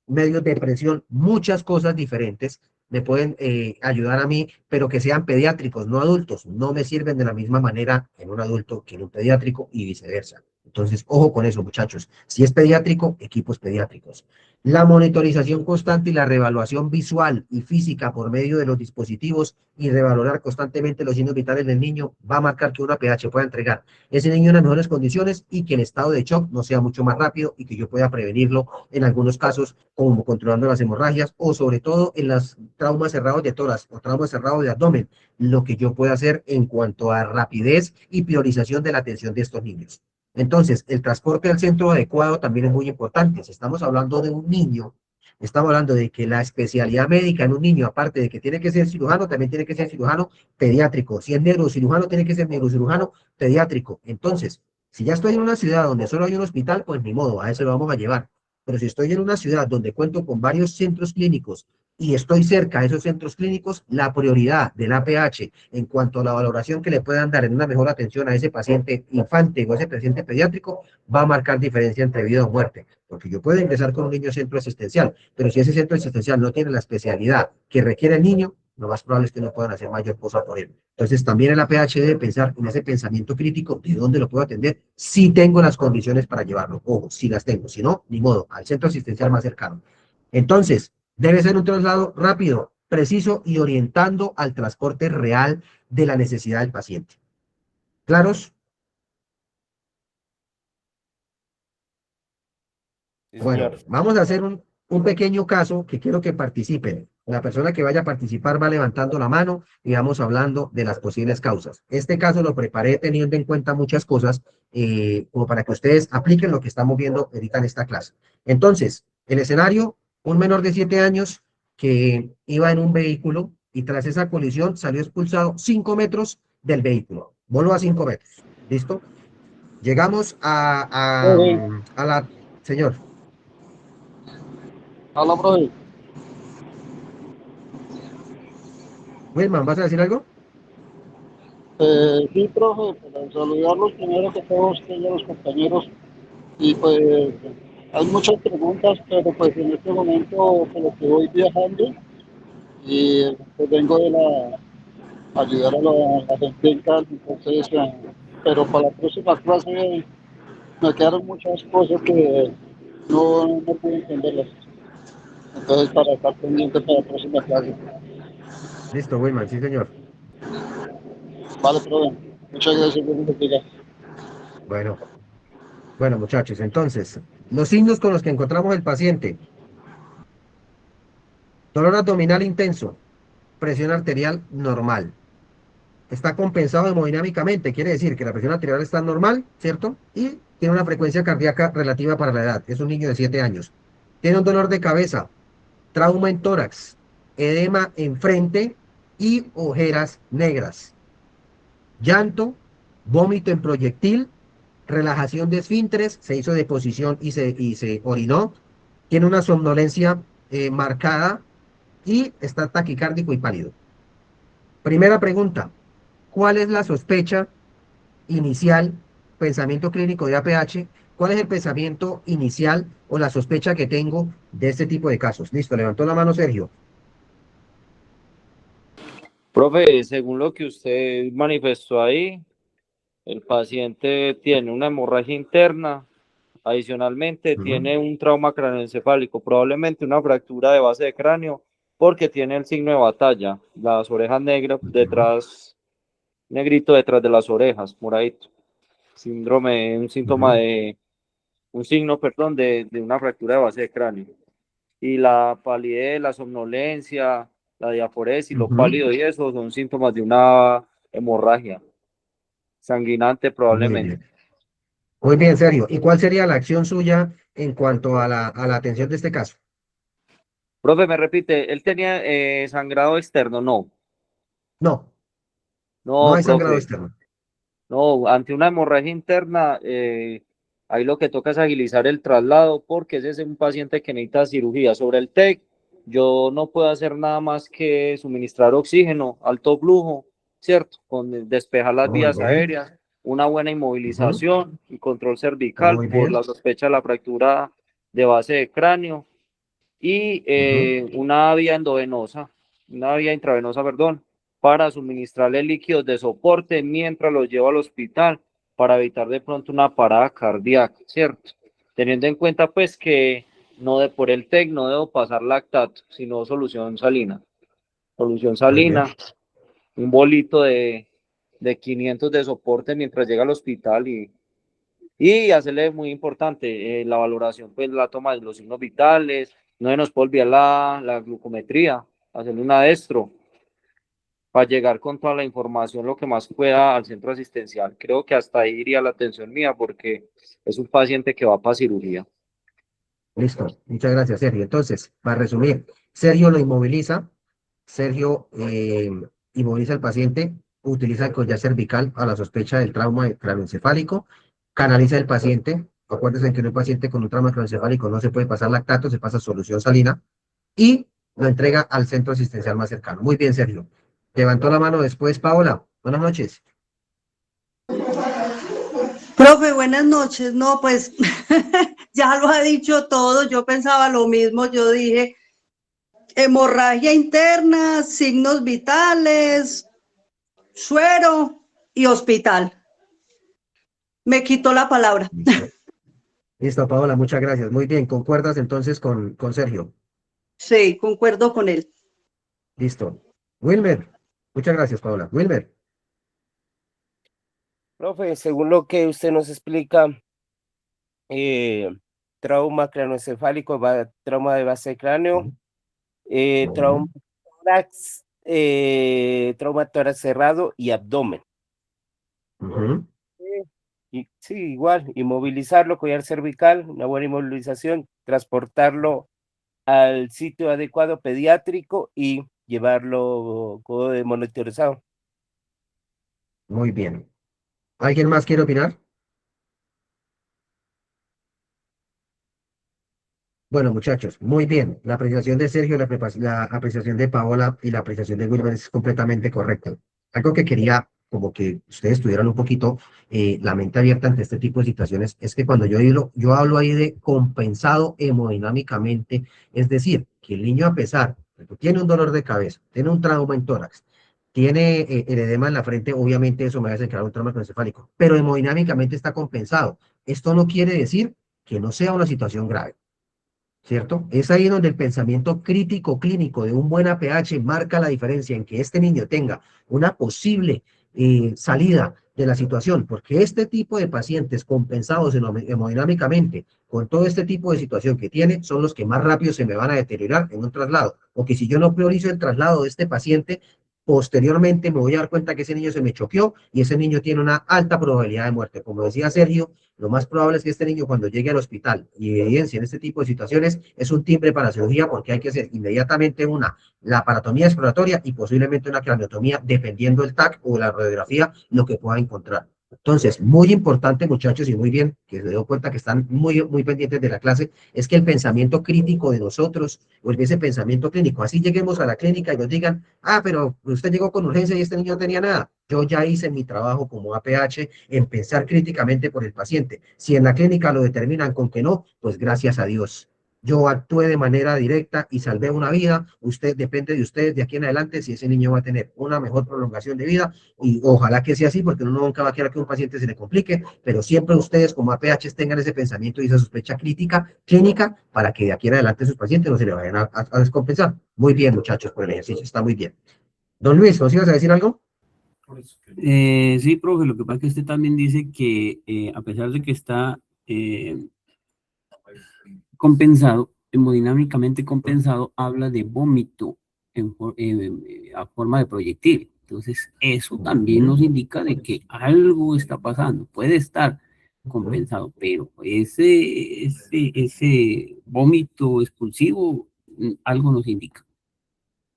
medios de presión, muchas cosas diferentes me pueden ayudar a mí, pero que sean pediátricos, no adultos. No me sirven de la misma manera en un adulto que en un pediátrico y viceversa. Entonces, ojo con eso, muchachos. Si es pediátrico, equipos pediátricos. La monitorización constante y la reevaluación visual y física por medio de los dispositivos y revalorar constantemente los signos vitales del niño va a marcar que una pH pueda entregar ese niño en las mejores condiciones y que el estado de shock no sea mucho más rápido y que yo pueda prevenirlo en algunos casos, como controlando las hemorragias o sobre todo en los traumas cerrados de tórax o traumas cerrados de abdomen, lo que yo pueda hacer en cuanto a rapidez y priorización de la atención de estos niños. Entonces, el transporte al centro adecuado también es muy importante. Si estamos hablando de un niño, estamos hablando de que la especialidad médica en un niño, aparte de que tiene que ser cirujano, también tiene que ser cirujano pediátrico. Si es neurocirujano, tiene que ser neurocirujano pediátrico. Entonces, si ya estoy en una ciudad donde solo hay un hospital, pues ni modo, a eso lo vamos a llevar. Pero si estoy en una ciudad donde cuento con varios centros clínicos y estoy cerca de esos centros clínicos, la prioridad del APH en cuanto a la valoración que le puedan dar en una mejor atención a ese paciente infante o a ese paciente pediátrico va a marcar diferencia entre vida o muerte. Porque yo puedo ingresar con un niño a centro asistencial, pero si ese centro asistencial no tiene la especialidad que requiere el niño, lo más probable es que no puedan hacer mayor cosa por él. Entonces, también el APH debe pensar en ese pensamiento crítico de dónde lo puedo atender, si tengo las condiciones para llevarlo. Ojo, si las tengo, si no, ni modo, al centro asistencial más cercano. Entonces, debe ser un traslado rápido, preciso y orientando al transporte real de la necesidad del paciente. ¿Claros? Sí, Bueno, señor. vamos a hacer un pequeño caso que quiero que participen. La persona que vaya a participar va levantando la mano y vamos hablando de las posibles causas. Este caso lo preparé teniendo en cuenta muchas cosas, como para que ustedes apliquen lo que estamos viendo ahorita en esta clase. Entonces, el escenario, un menor de 7 años que iba en un vehículo y tras esa colisión salió expulsado 5 metros del vehículo. Voló a 5 metros. ¿Listo? Llegamos a la... Señor. Hola, profe. Wilman, ¿vas a decir algo? Sí, profe, para saludarlos primero que todo usted y a los compañeros. Y pues hay muchas preguntas, pero pues en este momento por lo que voy viajando y pues vengo de ayudar a la gente en casa, entonces, pero para la próxima clase me quedaron muchas cosas que no pude entenderlas. Entonces, para estar pendiente para la próxima clase. Listo, Wilman, sí, señor. Vale, profe. Muchas gracias, buenos días. Bueno, muchachos, entonces, los signos con los que encontramos el paciente: dolor abdominal intenso, presión arterial normal. Está compensado hemodinámicamente, quiere decir que la presión arterial está normal, ¿cierto? Y tiene una frecuencia cardíaca relativa para la edad. Es un niño de 7 años. Tiene un dolor de cabeza, trauma en tórax, edema en frente y ojeras negras. Llanto, vómito en proyectil relajación de esfínteres, se hizo deposición y se orinó, tiene una somnolencia marcada y está taquicárdico y pálido. Primera pregunta, ¿cuál es la sospecha inicial, pensamiento clínico de APH? ¿Cuál es el pensamiento inicial o la sospecha que tengo de este tipo de casos? Listo, levantó la mano Sergio. Profe, según lo que usted manifestó ahí, el paciente tiene una hemorragia interna, adicionalmente tiene un trauma craneoencefálico, probablemente una fractura de base de cráneo, porque tiene el signo de batalla, las orejas negras detrás, negrito detrás de las orejas, moradito. Síndrome, un síntoma de, un signo, perdón, de una fractura de base de cráneo. Y la palidez, la somnolencia, la diaforesis, lo pálido y eso son síntomas de una hemorragia sanguinante probablemente. Muy bien, Sergio. ¿Y cuál sería la acción suya en cuanto a la atención de este caso? Profe, me repite, ¿él tenía sangrado externo? No. No. No, No hay sangrado profe. externo. No, ante una hemorragia interna, ahí lo que toca es agilizar el traslado porque ese es un paciente que necesita cirugía. Sobre el TEC, yo no puedo hacer nada más que suministrar oxígeno, alto flujo, ¿cierto? Con despejar las Muy vías bien. aéreas, una buena inmovilización y control cervical Muy por bien. la sospecha de la fractura de base de cráneo y una vía endovenosa, una vía intravenosa, perdón, para suministrarle líquidos de soporte mientras los llevo al hospital para evitar de pronto una parada cardíaca, ¿cierto? Teniendo en cuenta pues que no de por el TEC no debo pasar lactato, sino solución salina. Solución salina, un bolito de 500 de soporte mientras llega al hospital y hacerle muy importante la valoración, pues la toma de los signos vitales, no se nos puede olvidar la glucometría, hacerle una destro para llegar con toda la información lo que más pueda al centro asistencial. Creo que hasta ahí iría la atención mía porque es un paciente que va para cirugía. Listo. Muchas gracias, Sergio. Entonces, para resumir, Sergio lo inmoviliza, Sergio inmoviliza al paciente, utiliza el collar cervical a la sospecha del trauma craneoencefálico, canaliza el paciente. Acuérdense que en un paciente con un trauma craneoencefálico no se puede pasar lactato, se pasa solución salina y lo entrega al centro asistencial más cercano. Muy bien, Sergio. Levantó la mano después, Paola. Buenas noches. Profe, buenas noches. No, pues ya lo ha dicho todo. Yo pensaba lo mismo. Yo dije hemorragia interna, signos vitales, suero y hospital. Me quitó la palabra. Listo, Paola, muchas gracias. Muy bien, ¿concuerdas entonces con Sergio? Sí, concuerdo con él. Listo. Wilmer, muchas gracias, Paola. Wilmer. Profe, según lo que usted nos explica, trauma craneoencefálico, trauma de base de cráneo, trauma tórax cerrado y abdomen. Y, sí, igual, inmovilizarlo, collar cervical, una buena inmovilización, transportarlo al sitio adecuado pediátrico y llevarlo monitorizado. Muy bien. ¿Alguien más quiere opinar? Bueno, muchachos, muy bien. La apreciación de Sergio, la apreciación de Paola y la apreciación de Wilmer es completamente correcta. Algo que quería, como que ustedes tuvieran un poquito la mente abierta ante este tipo de situaciones, es que cuando yo hablo ahí de compensado hemodinámicamente, es decir, que el niño a pesar de que tiene un dolor de cabeza, tiene un trauma en tórax, tiene el edema en la frente, obviamente eso me va a desencadenar un trauma craneoencefálico, pero hemodinámicamente está compensado. Esto no quiere decir que no sea una situación grave. ¿Cierto? Es ahí donde el pensamiento crítico clínico de un buen APH marca la diferencia en que este niño tenga una posible salida de la situación, porque este tipo de pacientes compensados hemodinámicamente con todo este tipo de situación que tiene son los que más rápido se me van a deteriorar en un traslado, o que si yo no priorizo el traslado de este paciente, posteriormente me voy a dar cuenta que ese niño se me choqueó y ese niño tiene una alta probabilidad de muerte. Como decía Sergio, lo más probable es que este niño cuando llegue al hospital y evidencia en este tipo de situaciones es un timbre para cirugía porque hay que hacer inmediatamente una laparotomía exploratoria y posiblemente una craniotomía dependiendo del TAC o la radiografía, lo que pueda encontrar. Entonces, muy importante, muchachos, y muy bien, que se dio cuenta que están muy pendientes de la clase, es que el pensamiento crítico de nosotros, o ese pensamiento clínico, así lleguemos a la clínica y nos digan, ah, pero usted llegó con urgencia y este niño no tenía nada. Yo ya hice mi trabajo como APH en pensar críticamente por el paciente. Si en la clínica lo determinan con que no, pues gracias a Dios. Yo actué de manera directa y salvé una vida. Usted depende de ustedes de aquí en adelante si ese niño va a tener una mejor prolongación de vida y ojalá que sea así porque uno nunca va a querer que un paciente se le complique, pero siempre ustedes como APH tengan ese pensamiento y esa sospecha clínica para que de aquí en adelante sus pacientes no se le vayan a descompensar. Muy bien, muchachos, por el ejercicio está muy bien. Don Luis, ¿nos ibas a decir algo? Sí, profe, lo que pasa es que usted también dice que a pesar de que está compensado, hemodinámicamente compensado, habla de vómito a forma de proyectil. Entonces, eso también nos indica de que algo está pasando. Puede estar compensado, pero ese vómito expulsivo algo nos indica.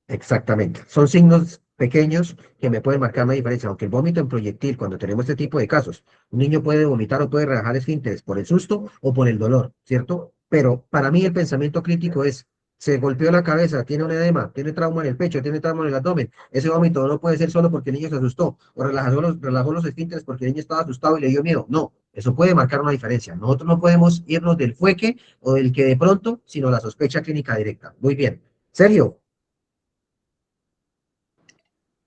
Exactamente. Son signos pequeños que me pueden marcar una diferencia, aunque el vómito en proyectil, cuando tenemos este tipo de casos, un niño puede vomitar o puede relajar esfínteres por el susto o por el dolor, ¿cierto? Pero para mí el pensamiento crítico es, se golpeó la cabeza, tiene un edema, tiene trauma en el pecho, tiene trauma en el abdomen. Ese vómito no puede ser solo porque el niño se asustó o relajó los esfínteres porque el niño estaba asustado y le dio miedo. No, eso puede marcar una diferencia. Nosotros no podemos irnos del fueque o del que de pronto, sino la sospecha clínica directa. Muy bien. Sergio.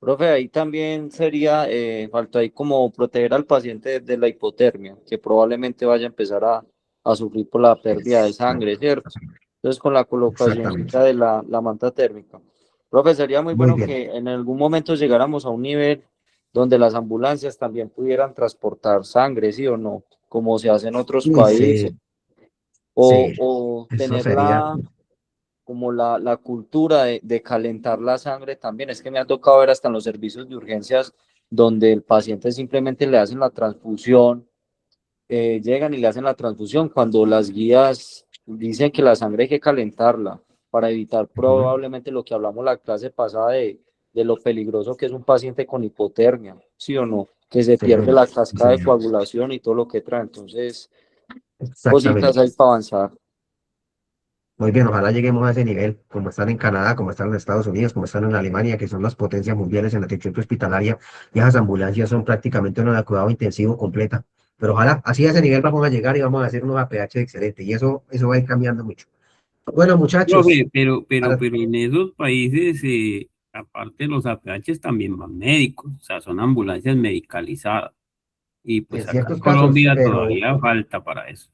Profe, ahí también sería, falta ahí como proteger al paciente de la hipotermia, que probablemente vaya a empezar a sufrir por la pérdida de sangre, ¿cierto? Entonces, con la colocación Exactamente. de la manta térmica. Profe, sería muy Muy bueno bien. que en algún momento llegáramos a un nivel donde las ambulancias también pudieran transportar sangre, ¿sí o no? Como se hace en otros Uy, países, sí, sí, o eso tener sería, como la cultura de calentar la sangre también. Es que me ha tocado ver hasta en los servicios de urgencias donde el paciente simplemente le hacen la transfusión, llegan y le hacen la transfusión cuando las guías dicen que la sangre hay que calentarla para evitar probablemente lo que hablamos la clase pasada de lo peligroso que es un paciente con hipotermia, ¿sí o no? Que se pierde sí, la sí, cascada de señor. coagulación y todo lo que trae. Entonces, cositas Exactamente. ahí para avanzar. Muy bien, ojalá lleguemos a ese nivel, como están en Canadá, como están en Estados Unidos, como están en Alemania, que son las potencias mundiales en la atención hospitalaria, y esas ambulancias son prácticamente una de cuidado intensivo completa. Pero ojalá, así a ese nivel vamos a llegar y vamos a hacer unos APH excelentes, y eso va a ir cambiando mucho. Bueno, muchachos, Profe, pero para, en esos países, aparte de los APHs, también van médicos, o sea, son ambulancias medicalizadas. Y pues en acá en ciertos casos, Colombia todavía falta para eso.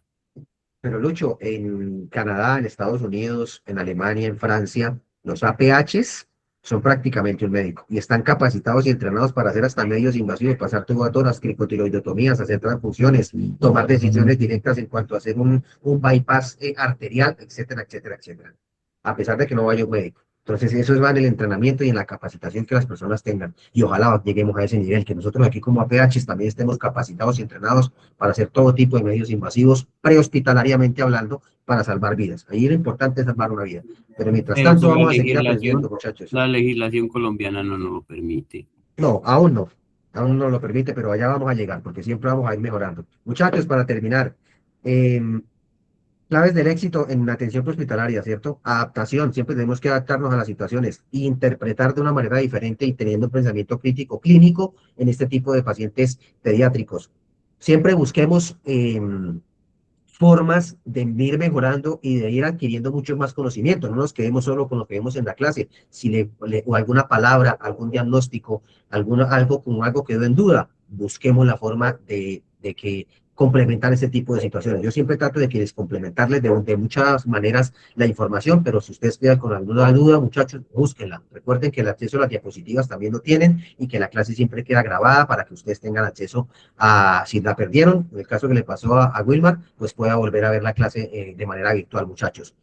pero Lucho, en Canadá, en Estados Unidos, en Alemania, en Francia, los APHs son prácticamente un médico y están capacitados y entrenados para hacer hasta medios invasivos, pasar tubatoras, cricotiroidotomías, hacer transfusiones, tomar decisiones directas en cuanto a hacer un bypass arterial, etcétera, etcétera, etcétera. A pesar de que no vaya un médico. Entonces, eso va en el entrenamiento y en la capacitación que las personas tengan. Y ojalá lleguemos a ese nivel, que nosotros aquí como APHs también estemos capacitados y entrenados para hacer todo tipo de medios invasivos, prehospitalariamente hablando, para salvar vidas. Ahí lo importante es salvar una vida. Pero mientras Pero tanto pues vamos a seguir aprendiendo, muchachos. la legislación colombiana no nos lo permite. No, aún no. Aún no lo permite, pero allá vamos a llegar, porque siempre vamos a ir mejorando. Muchachos, para terminar, eh, claves del éxito en atención hospitalaria, ¿cierto? Adaptación, siempre tenemos que adaptarnos a las situaciones, e interpretar de una manera diferente y teniendo un pensamiento crítico clínico en este tipo de pacientes pediátricos. Siempre busquemos formas de ir mejorando y de ir adquiriendo mucho más conocimiento. No nos quedemos solo con lo que vemos en la clase. Si o alguna palabra, algún diagnóstico, algo como algo quedó en duda, busquemos la forma de que complementar ese tipo de situaciones. Yo siempre trato de que les complementarles de muchas maneras la información, pero si ustedes quedan con alguna duda, muchachos, búsquenla. Recuerden que el acceso a las diapositivas también lo tienen y que la clase siempre queda grabada para que ustedes tengan acceso si la perdieron, en el caso que le pasó a Wilmar, pues pueda volver a ver la clase de manera virtual, muchachos.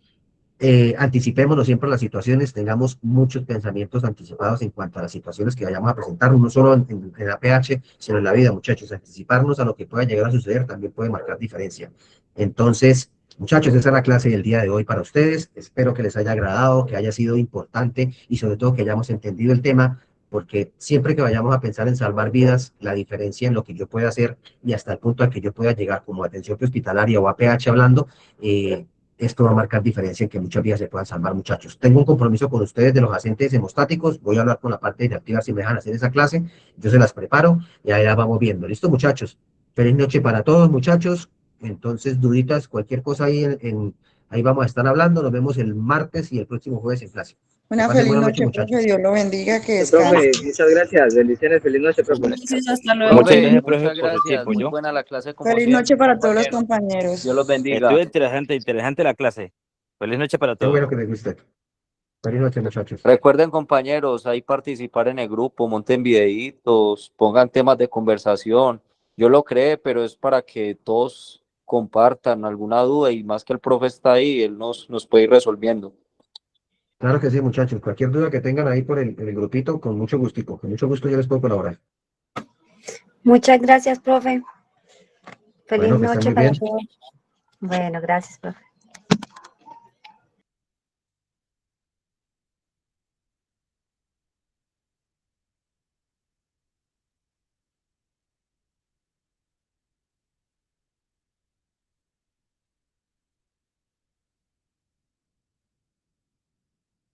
Anticipémonos siempre a las situaciones, tengamos muchos pensamientos anticipados en cuanto a las situaciones que vayamos a presentar, no solo en APH, sino en la vida, muchachos. Anticiparnos a lo que pueda llegar a suceder también puede marcar diferencia. Entonces, muchachos, esa es la clase del día de hoy para ustedes. Espero que les haya agradado, que haya sido importante y sobre todo que hayamos entendido el tema porque siempre que vayamos a pensar en salvar vidas, la diferencia en lo que yo pueda hacer y hasta el punto al que yo pueda llegar como atención hospitalaria o APH hablando, esto va a marcar diferencia en que muchas vidas se puedan salvar, muchachos. Tengo un compromiso con ustedes de los agentes hemostáticos, voy a hablar con la parte directiva si me dejan hacer esa clase, yo se las preparo y ahí la vamos viendo. ¿Listo, muchachos? Feliz noche para todos, muchachos. Entonces, duditas, cualquier cosa ahí, ahí vamos a estar hablando. Nos vemos el martes y el próximo jueves en clase. Una Pasen feliz buena noche, muchachos. profe. Dios lo bendiga, que Profe, descanse. muchas gracias. Bendiciones. Feliz noche, profe. Gracias, hasta Muchas luego. gracias, profe, Muchas por su gracias, tiempo. muy Yo buena la clase como Feliz siempre, noche para todos los compañeros. compañeros. Dios los bendiga. estuvo interesante la clase. Feliz noche para Qué todos. bueno que les guste. Feliz noche, muchachos. Recuerden, compañeros, ahí participar en el grupo, monten videitos, pongan temas de conversación. Yo lo creé, pero es para que todos compartan alguna duda y más que el profe está ahí, él nos puede ir resolviendo. Claro que sí, muchachos. Cualquier duda que tengan ahí por el grupito, con mucho gustico. Con mucho gusto yo les puedo colaborar. Muchas gracias, profe. Feliz Bueno, que estén noche muy para bien. todos. Bueno, gracias, profe.